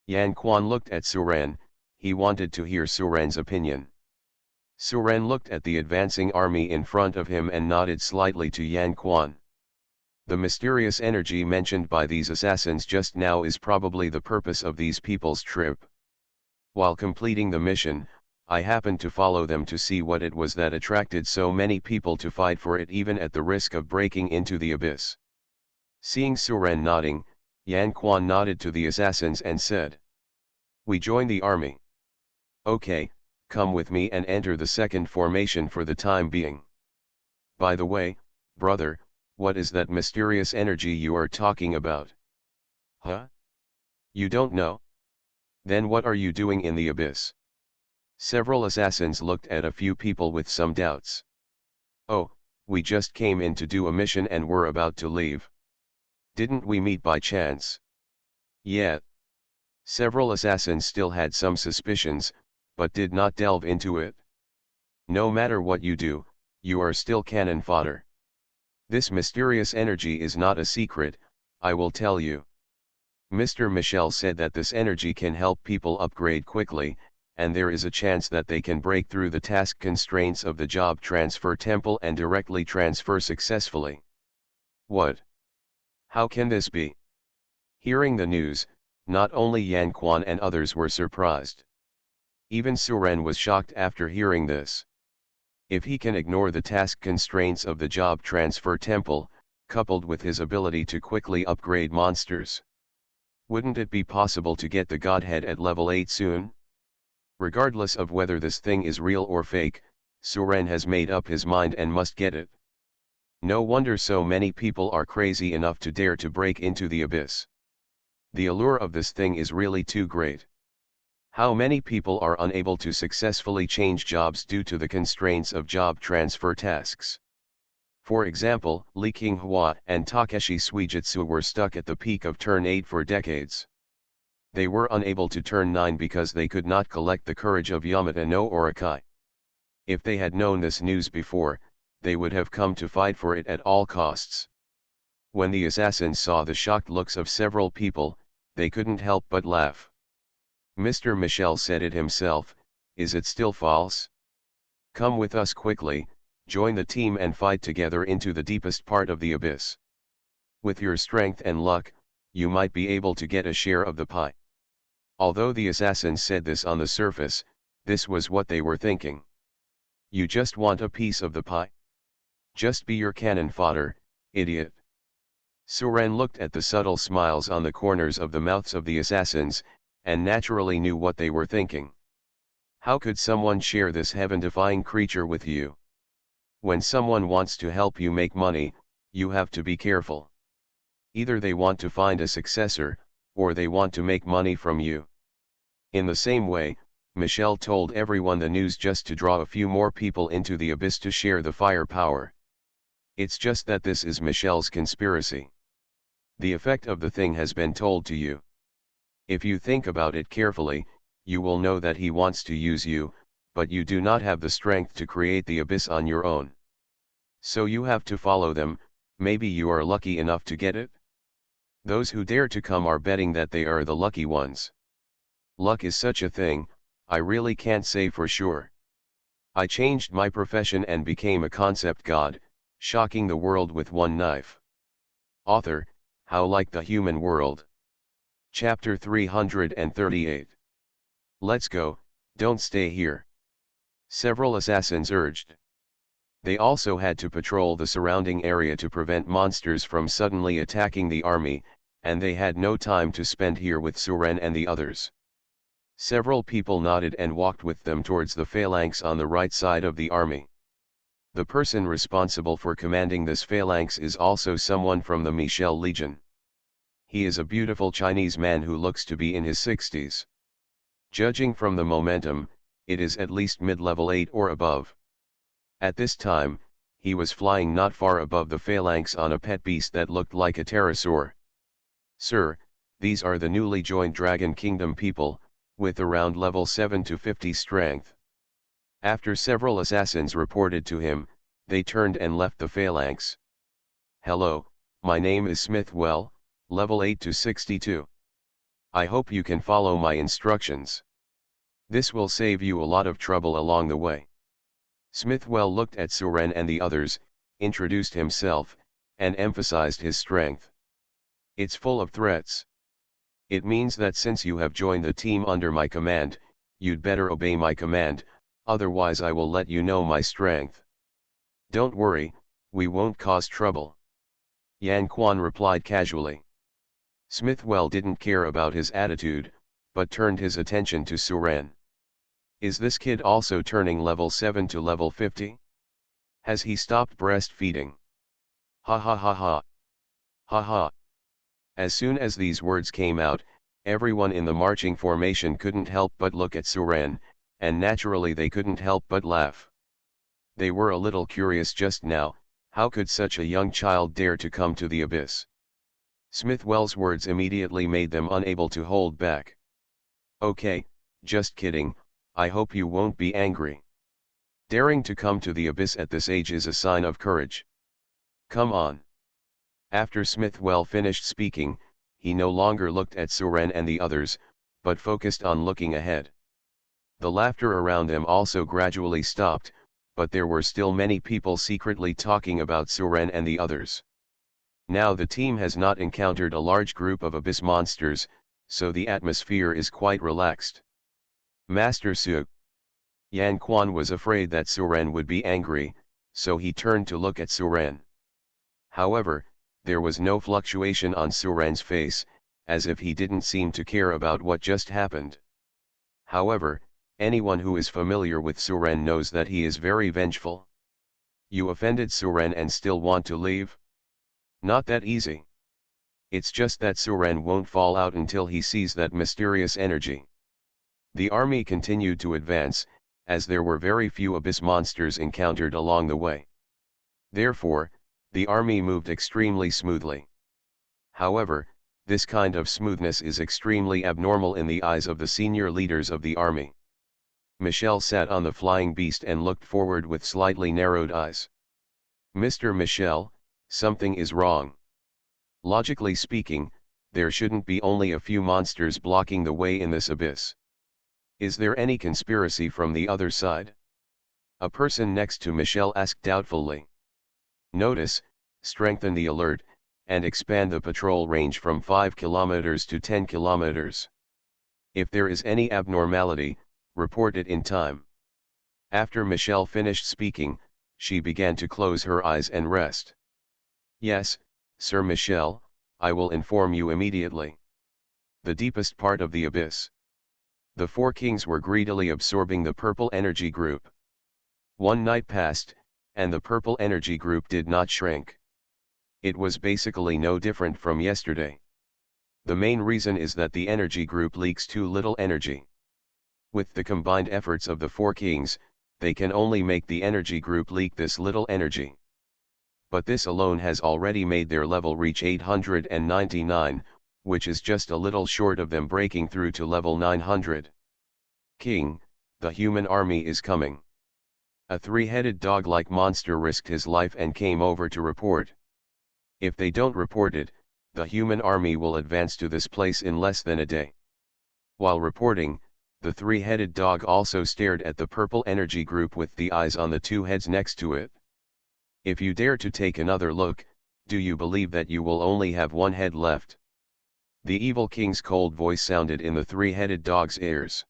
Yan Quan looked at Suren, he wanted to hear Suren's opinion. Suren looked at the advancing army in front of him and nodded slightly to Yan Quan. The mysterious energy mentioned by these assassins just now is probably the purpose of these people's trip. While completing the mission, I happened to follow them to see what it was that attracted so many people to fight for it even at the risk of breaking into the abyss. Seeing Suren nodding, Yan Quan nodded to the assassins and said. We join the army. Okay, come with me and enter the second formation for the time being. By the way, brother, what is that mysterious energy you are talking about? Huh? You don't know? Then what are you doing in the abyss? Several assassins looked at a few people with some doubts. Oh, we just came in to do a mission and were about to leave. Didn't we meet by chance? Yeah. Several assassins still had some suspicions, but did not delve into it. No matter what you do, you are still cannon fodder. This mysterious energy is not a secret, I will tell you. Mr. Michel said that this energy can help people upgrade quickly, and there is a chance that they can break through the task constraints of the job transfer temple and directly transfer successfully. What? How can this be? Hearing the news, not only Yan Quan and others were surprised. Even Suren was shocked after hearing this. If he can ignore the task constraints of the job transfer temple, coupled with his ability to quickly upgrade monsters, wouldn't it be possible to get the Godhead at level 8 soon? Regardless of whether this thing is real or fake, Suren has made up his mind and must get it. No wonder so many people are crazy enough to dare to break into the abyss. The allure of this thing is really too great. How many people are unable to successfully change jobs due to the constraints of job transfer tasks? For example, Li Qinghua and Takeshi Suijitsu were stuck at the peak of turn 8 for decades. They were unable to turn 9 because they could not collect the courage of Yamata no Orakai. If they had known this news before, they would have come to fight for it at all costs. When the assassins saw the shocked looks of several people, they couldn't help but laugh. Mr. Michel said it himself, is it still false? Come with us quickly, Join the team and fight together into the deepest part of the abyss. With your strength and luck, you might be able to get a share of the pie. Although the assassins said this on the surface, this was what they were thinking. You just want a piece of the pie? Just be your cannon fodder, idiot. Suren looked at the subtle smiles on the corners of the mouths of the assassins, and naturally knew what they were thinking. How could someone share this heaven-defying creature with you? When someone wants to help you make money, you have to be careful. Either they want to find a successor, or they want to make money from you. In the same way, Michelle told everyone the news just to draw a few more people into the abyss to share the firepower. It's just that this is Michelle's conspiracy. The effect of the thing has been told to you. If you think about it carefully, you will know that he wants to use you, but you do not have the strength to create the abyss on your own. So you have to follow them. Maybe you are lucky enough to get it? Those who dare to come are betting that they are the lucky ones. Luck is such a thing, I really can't say for sure. I changed my profession and became a concept god, shocking the world with one knife. Author, How Like the Human World. Chapter 338. Let's go, don't stay here. Several assassins urged. They also had to patrol the surrounding area to prevent monsters from suddenly attacking the army, and they had no time to spend here with Suren and the others. Several people nodded and walked with them towards the phalanx on the right side of the army. The person responsible for commanding this phalanx is also someone from the Michelle Legion. He is a beautiful Chinese man who looks to be in his 60s. Judging from the momentum, it is at least mid-level 8 or above. At this time, he was flying not far above the phalanx on a pet beast that looked like a pterosaur. Sir, these are the newly joined Dragon Kingdom people, with around level 7 to 50 strength. After several assassins reported to him, they turned and left the phalanx. Hello, my name is Smithwell, level 8 to 62. I hope you can follow my instructions. This will save you a lot of trouble along the way. Smithwell looked at Suren and the others, introduced himself, and emphasized his strength. It's full of threats. It means that since you have joined the team under my command, you'd better obey my command, otherwise I will let you know my strength. Don't worry, we won't cause trouble. Yan Quan replied casually. Smithwell didn't care about his attitude, but turned his attention to Suren. Is this kid also turning level 7 to level 50? Has he stopped breastfeeding? Ha ha ha ha. Ha ha. As soon as these words came out, everyone in the marching formation couldn't help but look at Suren, and naturally they couldn't help but laugh. They were a little curious just now, how could such a young child dare to come to the abyss? Smithwell's words immediately made them unable to hold back. Okay, just kidding, I hope you won't be angry. Daring to come to the abyss at this age is a sign of courage. Come on. After Smithwell finished speaking, he no longer looked at Suren and the others, but focused on looking ahead. The laughter around them also gradually stopped, but there were still many people secretly talking about Suren and the others. Now the team has not encountered a large group of abyss monsters, so the atmosphere is quite relaxed. Master Su. Yan Quan was afraid that Suren would be angry, so he turned to look at Suren. However, there was no fluctuation on Suren's face, as if he didn't seem to care about what just happened. However, anyone who is familiar with Suren knows that he is very vengeful. You offended Suren and still want to leave? Not that easy. It's just that Suren won't fall out until he sees that mysterious energy. The army continued to advance, as there were very few abyss monsters encountered along the way. Therefore, the army moved extremely smoothly. However, this kind of smoothness is extremely abnormal in the eyes of the senior leaders of the army. Michelle sat on the flying beast and looked forward with slightly narrowed eyes. Mr. Michelle, something is wrong. Logically speaking, there shouldn't be only a few monsters blocking the way in this abyss. Is there any conspiracy from the other side? A person next to Michelle asked doubtfully. Notice, strengthen the alert, and expand the patrol range from 5 kilometers to 10 kilometers. If there is any abnormality, report it in time. After Michelle finished speaking, she began to close her eyes and rest. Yes, Sir Michelle, I will inform you immediately. The deepest part of the abyss. The four kings were greedily absorbing the purple energy group. One night passed, and the purple energy group did not shrink. It was basically no different from yesterday. The main reason is that the energy group leaks too little energy. With the combined efforts of the four kings, they can only make the energy group leak this little energy. But this alone has already made their level reach 899, which is just a little short of them breaking through to level 900. King, the human army is coming. A three-headed dog-like monster risked his life and came over to report. If they don't report it, the human army will advance to this place in less than a day. While reporting, the three-headed dog also stared at the purple energy group with the eyes on the two heads next to it. If you dare to take another look, do you believe that you will only have one head left? The evil king's cold voice sounded in the three-headed dog's ears.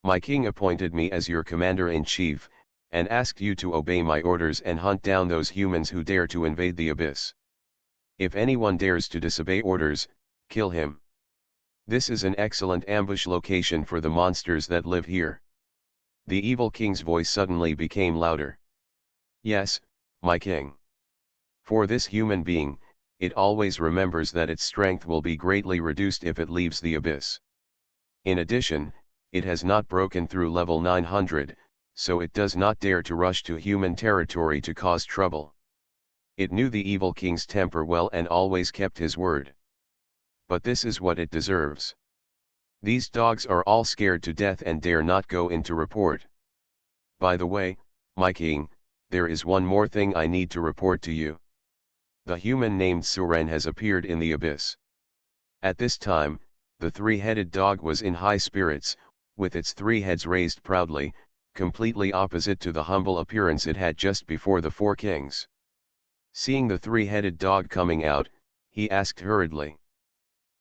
My king appointed me as your commander-in-chief, and asked you to obey my orders and hunt down those humans who dare to invade the abyss. If anyone dares to disobey orders, kill him. This is an excellent ambush location for the monsters that live here. The evil king's voice suddenly became louder. Yes, my king. For this human being, it always remembers that its strength will be greatly reduced if it leaves the abyss. In addition, it has not broken through level 900, so it does not dare to rush to human territory to cause trouble. It knew the evil king's temper well and always kept his word. But this is what it deserves. These dogs are all scared to death and dare not go in to report. By the way, my king, there is one more thing I need to report to you. The human named Suren has appeared in the abyss. At this time, the three-headed dog was in high spirits, with its three heads raised proudly, completely opposite to the humble appearance it had just before the four kings. Seeing the three-headed dog coming out, he asked hurriedly.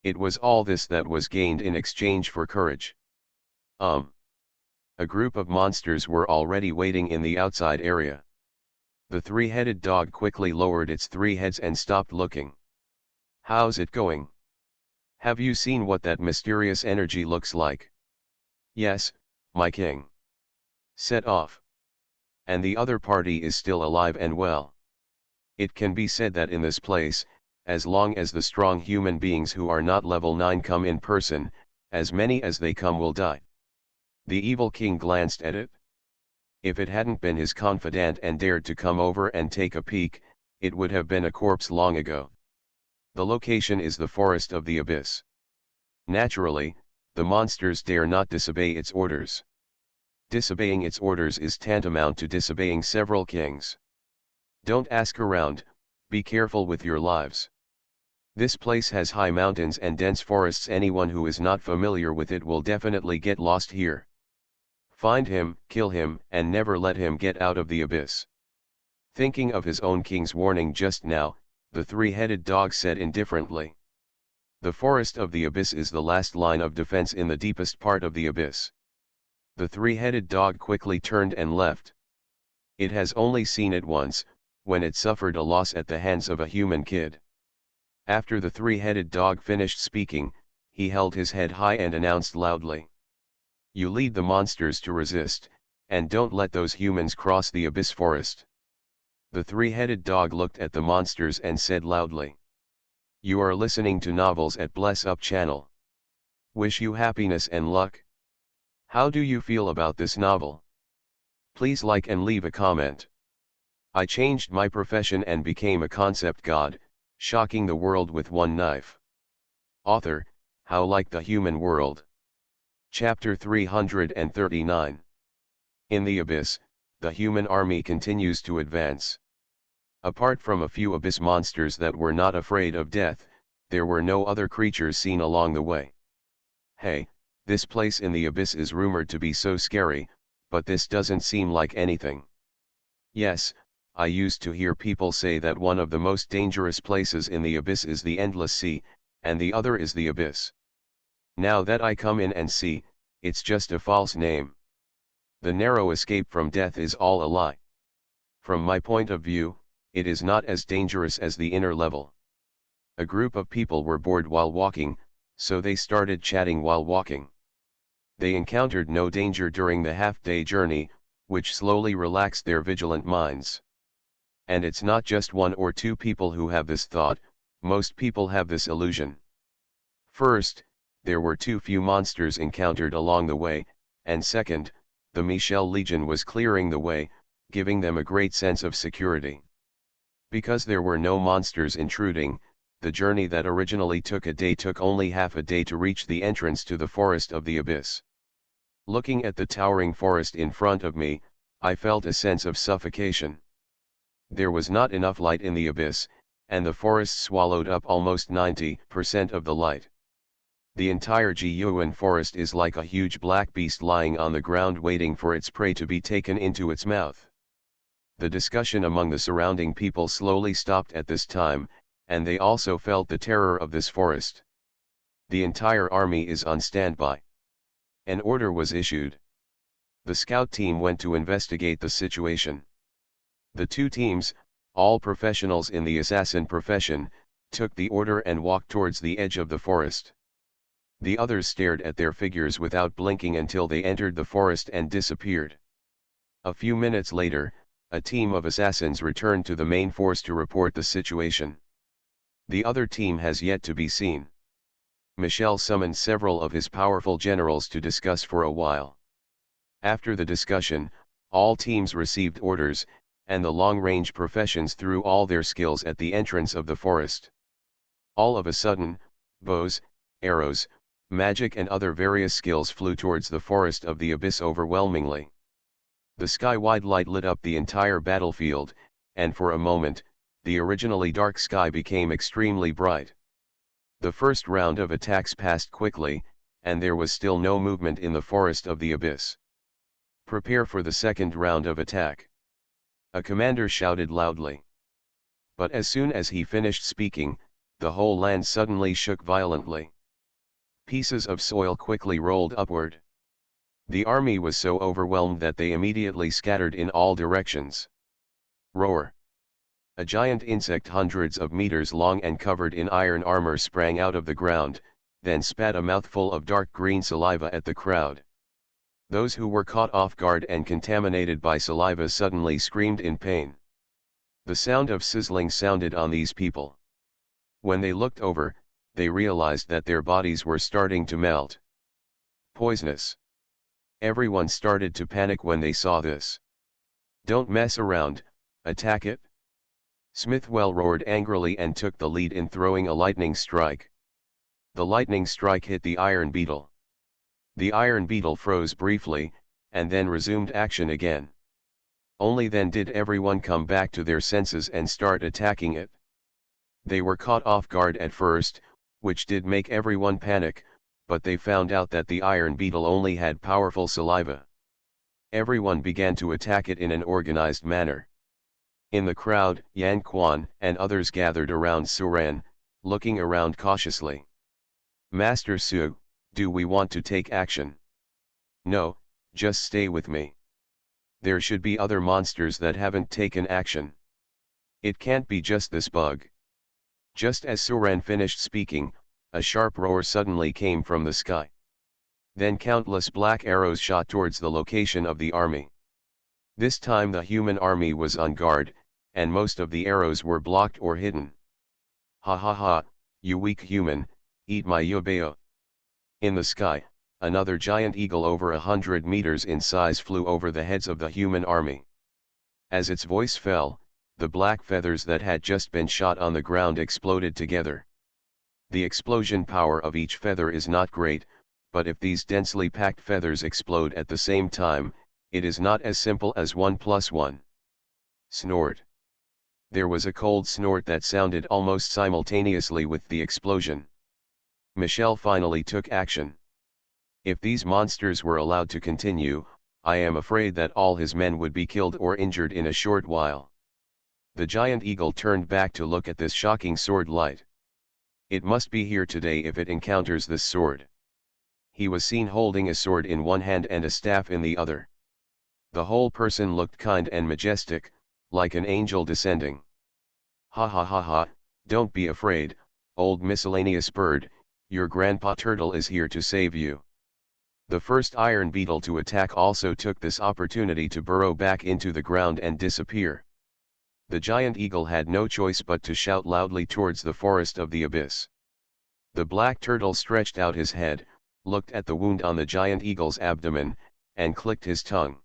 It was all this that was gained in exchange for courage. A group of monsters were already waiting in the outside area. The three-headed dog quickly lowered its three heads and stopped looking. How's it going? Have you seen what that mysterious energy looks like? Yes, my king. Set off. And the other party is still alive and well. It can be said that in this place, as long as the strong human beings who are not level 9 come in person, as many as they come will die. The evil king glanced at it. If it hadn't been his confidant and dared to come over and take a peek, it would have been a corpse long ago. The location is the forest of the abyss. Naturally, the monsters dare not disobey its orders. Disobeying its orders is tantamount to disobeying several kings. Don't ask around, be careful with your lives. This place has high mountains and dense forests. Anyone who is not familiar with it will definitely get lost here. Find him, kill him, and never let him get out of the abyss. Thinking of his own king's warning just now, the three-headed dog said indifferently. The forest of the abyss is the last line of defense in the deepest part of the abyss. The three-headed dog quickly turned and left. It has only seen it once, when it suffered a loss at the hands of a human kid. After the three-headed dog finished speaking, he held his head high and announced loudly. You lead the monsters to resist, and don't let those humans cross the abyss forest. The three-headed dog looked at the monsters and said loudly. You are listening to novels at Bless Up channel. Wish you happiness and luck. How do you feel about this novel? Please like and leave a comment. I changed my profession and became a concept god, shocking the world with one knife. Author, How Like the Human World. Chapter 339. In the abyss, the human army continues to advance. Apart from a few abyss monsters that were not afraid of death, there were no other creatures seen along the way. Hey, this place in the abyss is rumored to be so scary, but this doesn't seem like anything. Yes, I used to hear people say that one of the most dangerous places in the abyss is the endless sea, and the other is the abyss. Now that I come in and see, it's just a false name. The narrow escape from death is all a lie. From my point of view, it is not as dangerous as the inner level. A group of people were bored while walking, so they started chatting while walking. They encountered no danger during the half-day journey, which slowly relaxed their vigilant minds. And it's not just one or two people who have this thought, most people have this illusion. First, there were too few monsters encountered along the way, and second, the Michel Legion was clearing the way, giving them a great sense of security. Because there were no monsters intruding, the journey that originally took a day took only half a day to reach the entrance to the forest of the abyss. Looking at the towering forest in front of me, I felt a sense of suffocation. There was not enough light in the abyss, and the forest swallowed up almost 90% of the light. The entire Guyuan forest is like a huge black beast lying on the ground waiting for its prey to be taken into its mouth. The discussion among the surrounding people slowly stopped at this time, and they also felt the terror of this forest. The entire army is on standby. An order was issued. The scout team went to investigate the situation. The two teams, all professionals in the assassin profession, took the order and walked towards the edge of the forest. The others stared at their figures without blinking until they entered the forest and disappeared. A few minutes later, a team of assassins returned to the main force to report the situation. The other team has yet to be seen. Michel summoned several of his powerful generals to discuss for a while. After the discussion, all teams received orders, and the long-range professions threw all their skills at the entrance of the forest. All of a sudden, bows, arrows, magic and other various skills flew towards the forest of the abyss overwhelmingly. The sky-wide light lit up the entire battlefield, and for a moment, the originally dark sky became extremely bright. The first round of attacks passed quickly, and there was still no movement in the forest of the abyss. Prepare for the second round of attack. A commander shouted loudly. But as soon as he finished speaking, the whole land suddenly shook violently. Pieces of soil quickly rolled upward. The army was so overwhelmed that they immediately scattered in all directions. Roar! A giant insect hundreds of meters long and covered in iron armor sprang out of the ground, then spat a mouthful of dark green saliva at the crowd. Those who were caught off guard and contaminated by saliva suddenly screamed in pain. The sound of sizzling sounded on these people. When they looked over, they realized that their bodies were starting to melt. Poisonous. Everyone started to panic when they saw this. Don't mess around, attack it. Smithwell roared angrily and took the lead in throwing a lightning strike. The lightning strike hit the iron beetle. The iron beetle froze briefly, and then resumed action again. Only then did everyone come back to their senses and start attacking it. They were caught off guard at first, which did make everyone panic, but they found out that the iron beetle only had powerful saliva. Everyone began to attack it in an organized manner. In the crowd, Yan Quan and others gathered around Suran, looking around cautiously. Master Su, do we want to take action? No, just stay with me. There should be other monsters that haven't taken action. It can't be just this bug. Just as Suran finished speaking, a sharp roar suddenly came from the sky. Then countless black arrows shot towards the location of the army. This time the human army was on guard, and most of the arrows were blocked or hidden. Ha ha ha, you weak human, eat my yobeo. In the sky, another giant eagle over 100 meters in size flew over the heads of the human army. As its voice fell, the black feathers that had just been shot on the ground exploded together. The explosion power of each feather is not great, but if these densely packed feathers explode at the same time, it is not as simple as 1 + 1. Snort. There was a cold snort that sounded almost simultaneously with the explosion. Michel finally took action. If these monsters were allowed to continue, I am afraid that all his men would be killed or injured in a short while. The giant eagle turned back to look at this shocking sword light. It must be here today if it encounters this sword. He was seen holding a sword in one hand and a staff in the other. The whole person looked kind and majestic, like an angel descending. Ha ha ha ha, don't be afraid, old miscellaneous bird, your grandpa turtle is here to save you. The first iron beetle to attack also took this opportunity to burrow back into the ground and disappear. The giant eagle had no choice but to shout loudly towards the forest of the abyss. The black turtle stretched out his head, looked at the wound on the giant eagle's abdomen, and clicked his tongue.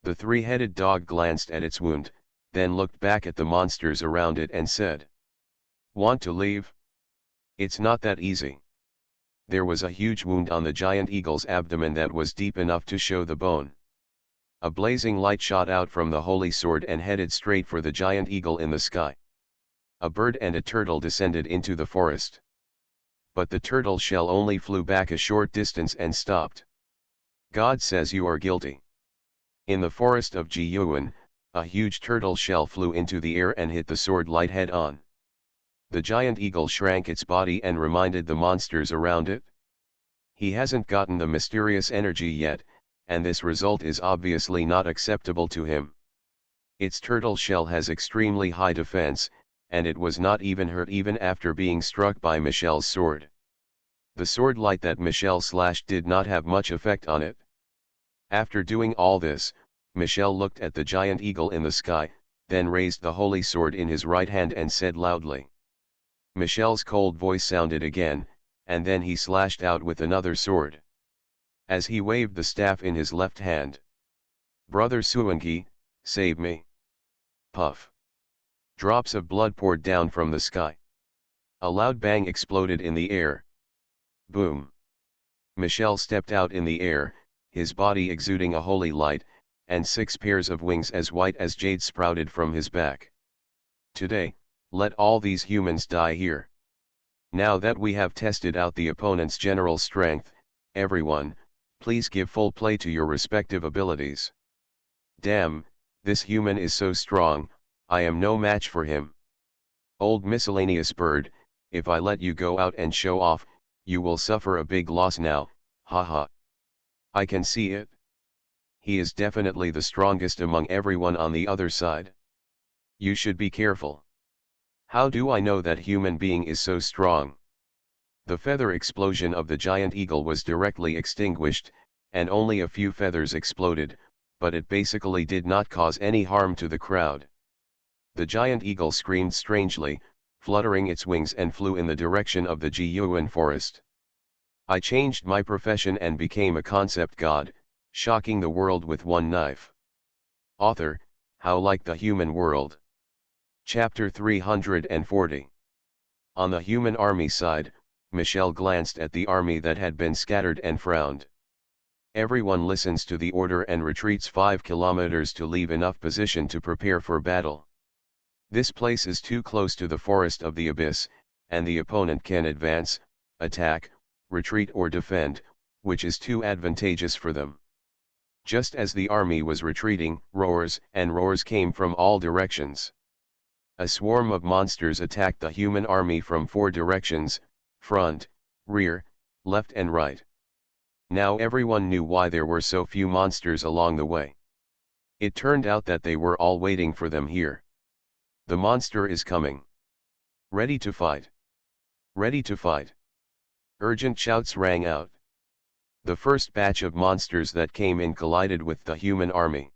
The three-headed dog glanced at its wound, then looked back at the monsters around it and said, "Want to leave? It's not that easy." There was a huge wound on the giant eagle's abdomen that was deep enough to show the bone. A blazing light shot out from the holy sword and headed straight for the giant eagle in the sky. A bird and a turtle descended into the forest. But the turtle shell only flew back a short distance and stopped. God says you are guilty. In the forest of Jiyuan, a huge turtle shell flew into the air and hit the sword light head on. The giant eagle shrank its body and reminded the monsters around it. He hasn't gotten the mysterious energy yet, and this result is obviously not acceptable to him. Its turtle shell has extremely high defense, and it was not even hurt even after being struck by Michelle's sword. The sword light that Michelle slashed did not have much effect on it. After doing all this, Michelle looked at the giant eagle in the sky, then raised the holy sword in his right hand and said loudly. Michelle's cold voice sounded again, and then he slashed out with another sword. As he waved the staff in his left hand. "Brother Suanki, save me." Puff. Drops of blood poured down from the sky. A loud bang exploded in the air. Boom. Michelle stepped out in the air, his body exuding a holy light, and 6 pairs of wings as white as jade sprouted from his back. Today, let all these humans die here. Now that we have tested out the opponent's general strength, everyone, please give full play to your respective abilities. Damn, this human is so strong, I am no match for him. Old miscellaneous bird, if I let you go out and show off, you will suffer a big loss now, haha. I can see it. He is definitely the strongest among everyone on the other side. You should be careful. How do I know that human being is so strong? The feather explosion of the giant eagle was directly extinguished, and only a few feathers exploded, but it basically did not cause any harm to the crowd. The giant eagle screamed strangely, fluttering its wings and flew in the direction of the Jiyuan forest. I changed my profession and became a concept god, shocking the world with one knife. Author, How Like the Human World. Chapter 340. On the human army side, Michelle glanced at the army that had been scattered and frowned. Everyone listens to the order and retreats 5 kilometers to leave enough position to prepare for battle. This place is too close to the forest of the abyss, and the opponent can advance, attack, retreat or defend, which is too advantageous for them. Just as the army was retreating, roars came from all directions. A swarm of monsters attacked the human army from 4 directions, front, rear, left and right. Now everyone knew why there were so few monsters along the way. It turned out that they were all waiting for them here. The monster is coming. Ready to fight. Ready to fight. Urgent shouts rang out. The first batch of monsters that came in collided with the human army.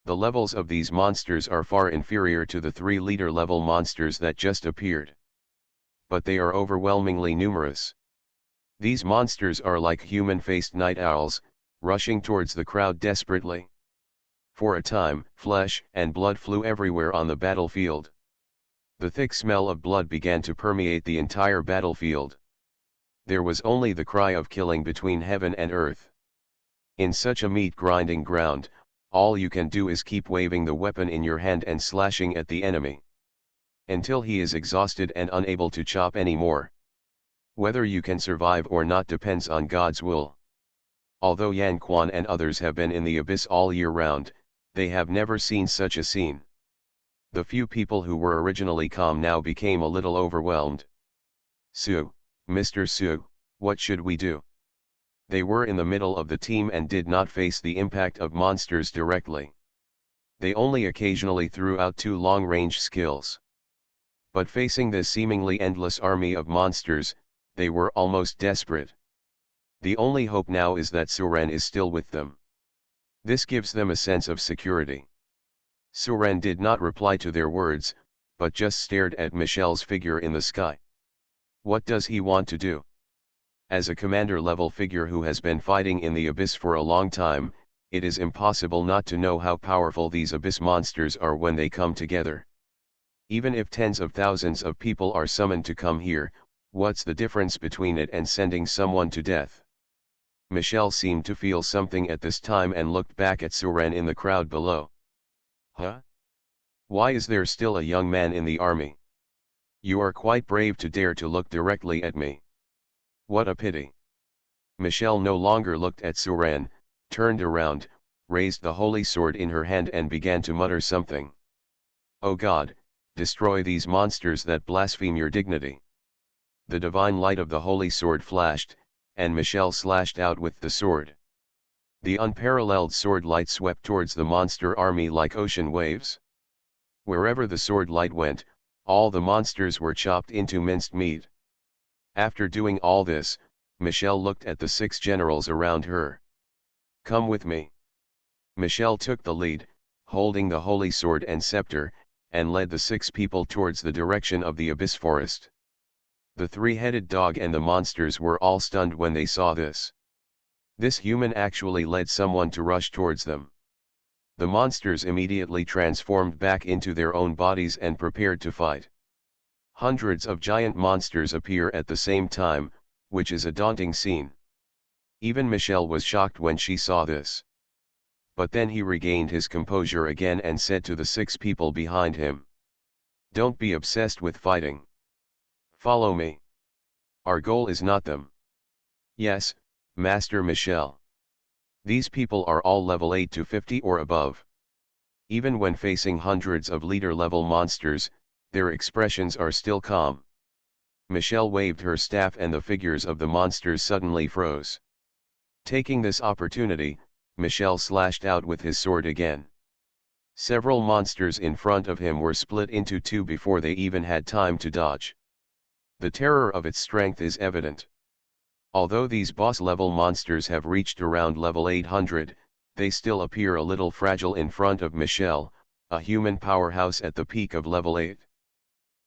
The levels of these monsters are far inferior to the 3-leader level monsters that just appeared. But they are overwhelmingly numerous. These monsters are like human-faced night owls, rushing towards the crowd desperately. For a time, flesh and blood flew everywhere on the battlefield. The thick smell of blood began to permeate the entire battlefield. There was only the cry of killing between heaven and earth. In such a meat-grinding ground, all you can do is keep waving the weapon in your hand and slashing at the enemy. Until he is exhausted and unable to chop anymore. Whether you can survive or not depends on God's will. Although Yan Quan and others have been in the abyss all year round, they have never seen such a scene. The few people who were originally calm now became a little overwhelmed. Su, Mr. Su, what should we do? They were in the middle of the team and did not face the impact of monsters directly. They only occasionally threw out 2 long-range skills. But facing this seemingly endless army of monsters, they were almost desperate. The only hope now is that Suren is still with them. This gives them a sense of security. Suren did not reply to their words, but just stared at Michelle's figure in the sky. What does he want to do? As a commander-level figure who has been fighting in the abyss for a long time, it is impossible not to know how powerful these abyss monsters are when they come together. Even if tens of thousands of people are summoned to come here, what's the difference between it and sending someone to death? Michelle seemed to feel something at this time and looked back at Suren in the crowd below. Huh? Why is there still a young man in the army? You are quite brave to dare to look directly at me. What a pity. Michelle no longer looked at Suren, turned around, raised the holy sword in her hand and began to mutter something. Oh God, destroy these monsters that blaspheme your dignity. The divine light of the holy sword flashed, and Michelle slashed out with the sword. The unparalleled sword light swept towards the monster army like ocean waves. Wherever the sword light went, all the monsters were chopped into minced meat. After doing all this, Michelle looked at the 6 generals around her. Come with me. Michelle took the lead, holding the holy sword and scepter, and led the 6 people towards the direction of the abyss forest. The 3-headed dog and the monsters were all stunned when they saw this. This human actually led someone to rush towards them. The monsters immediately transformed back into their own bodies and prepared to fight. Hundreds of giant monsters appear at the same time, which is a daunting scene. Even Michelle was shocked when she saw this. But then he regained his composure again and said to the 6 people behind him, "Don't be obsessed with fighting. Follow me. Our goal is not them." "Yes, Master Michel. These people are all level 8 to 50 or above. Even when facing hundreds of leader-level monsters, their expressions are still calm." Michelle waved her staff and the figures of the monsters suddenly froze. Taking this opportunity, Michelle slashed out with his sword again. Several monsters in front of him were split into 2 before they even had time to dodge. The terror of its strength is evident. Although these boss-level monsters have reached around level 800, they still appear a little fragile in front of Michelle, a human powerhouse at the peak of level 8.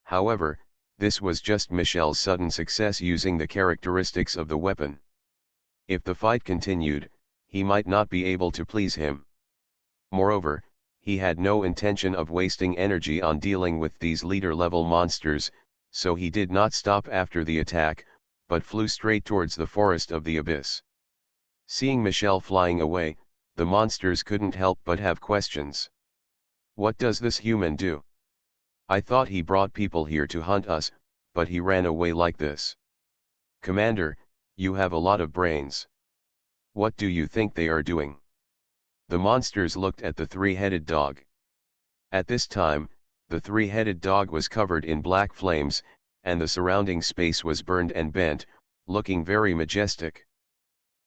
However, this was just Michelle's sudden success using the characteristics of the weapon. If the fight continued, he might not be able to please him. Moreover, he had no intention of wasting energy on dealing with these leader-level monsters, so he did not stop after the attack, but flew straight towards the forest of the abyss. Seeing Michelle flying away, the monsters couldn't help but have questions. What does this human do? I thought he brought people here to hunt us, but he ran away like this. Commander, you have a lot of brains. What do you think they are doing? The monsters looked at the 3-headed dog. At this time, the 3-headed dog was covered in black flames, and the surrounding space was burned and bent, looking very majestic.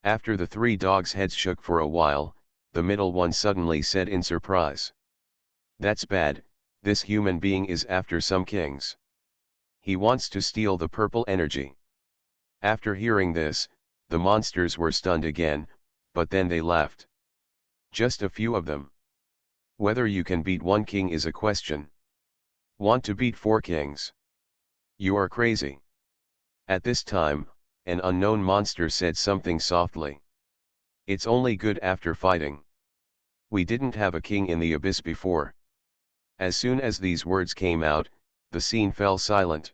After the 3 dogs' heads shook for a while, the middle one suddenly said in surprise, "That's bad, this human being is after some kings. He wants to steal the purple energy." After hearing this, the monsters were stunned again, but then they laughed. Just a few of them. Whether you can beat 1 king is a question. Want to beat 4 kings? You are crazy. At this time, an unknown monster said something softly. It's only good after fighting. We didn't have a king in the abyss before. As soon as these words came out, the scene fell silent.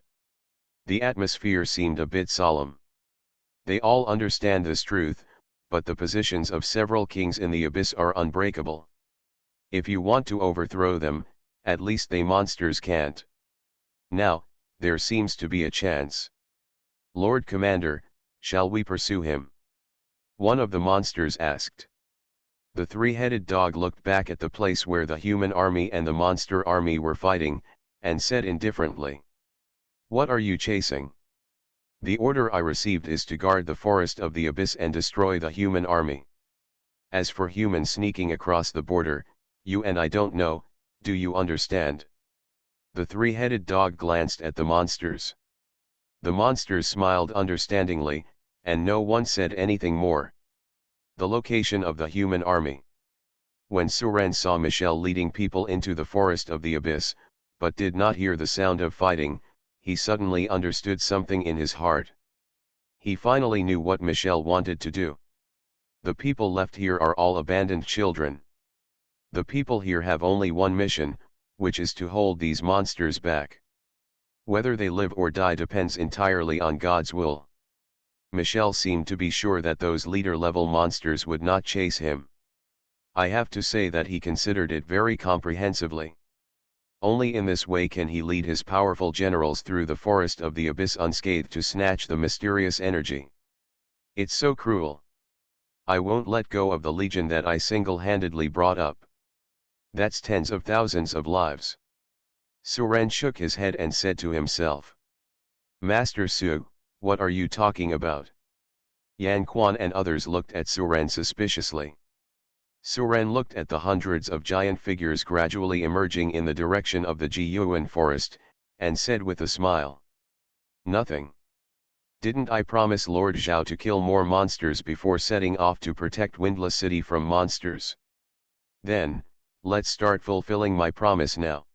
The atmosphere seemed a bit solemn. They all understand this truth, but the positions of several kings in the abyss are unbreakable. If you want to overthrow them, at least they monsters can't. Now, there seems to be a chance. Lord Commander, shall we pursue him? One of the monsters asked. The three-headed dog looked back at the place where the human army and the monster army were fighting, and said indifferently, "What are you chasing?" "The order I received is to guard the forest of the abyss and destroy the human army. As for humans sneaking across the border, you and I don't know, do you understand?" The three-headed dog glanced at the monsters. The monsters smiled understandingly, and no one said anything more. The location of the human army. When Suren saw Michel leading people into the forest of the abyss, but did not hear the sound of fighting, he suddenly understood something in his heart. He finally knew what Michel wanted to do. The people left here are all abandoned children. The people here have only one mission, which is to hold these monsters back. Whether they live or die depends entirely on God's will. Michel seemed to be sure that those leader-level monsters would not chase him. I have to say that he considered it very comprehensively. Only in this way can he lead his powerful generals through the forest of the abyss unscathed to snatch the mysterious energy. It's so cruel. I won't let go of the legion that I single-handedly brought up. That's tens of thousands of lives. Suren shook his head and said to himself, "Master Su, what are you talking about?" Yan Quan and others looked at Suren suspiciously. Suren looked at the hundreds of giant figures gradually emerging in the direction of the Jiyuan forest, and said with a smile, "Nothing. Didn't I promise Lord Zhao to kill more monsters before setting off to protect Windless City from monsters? Then, let's start fulfilling my promise now."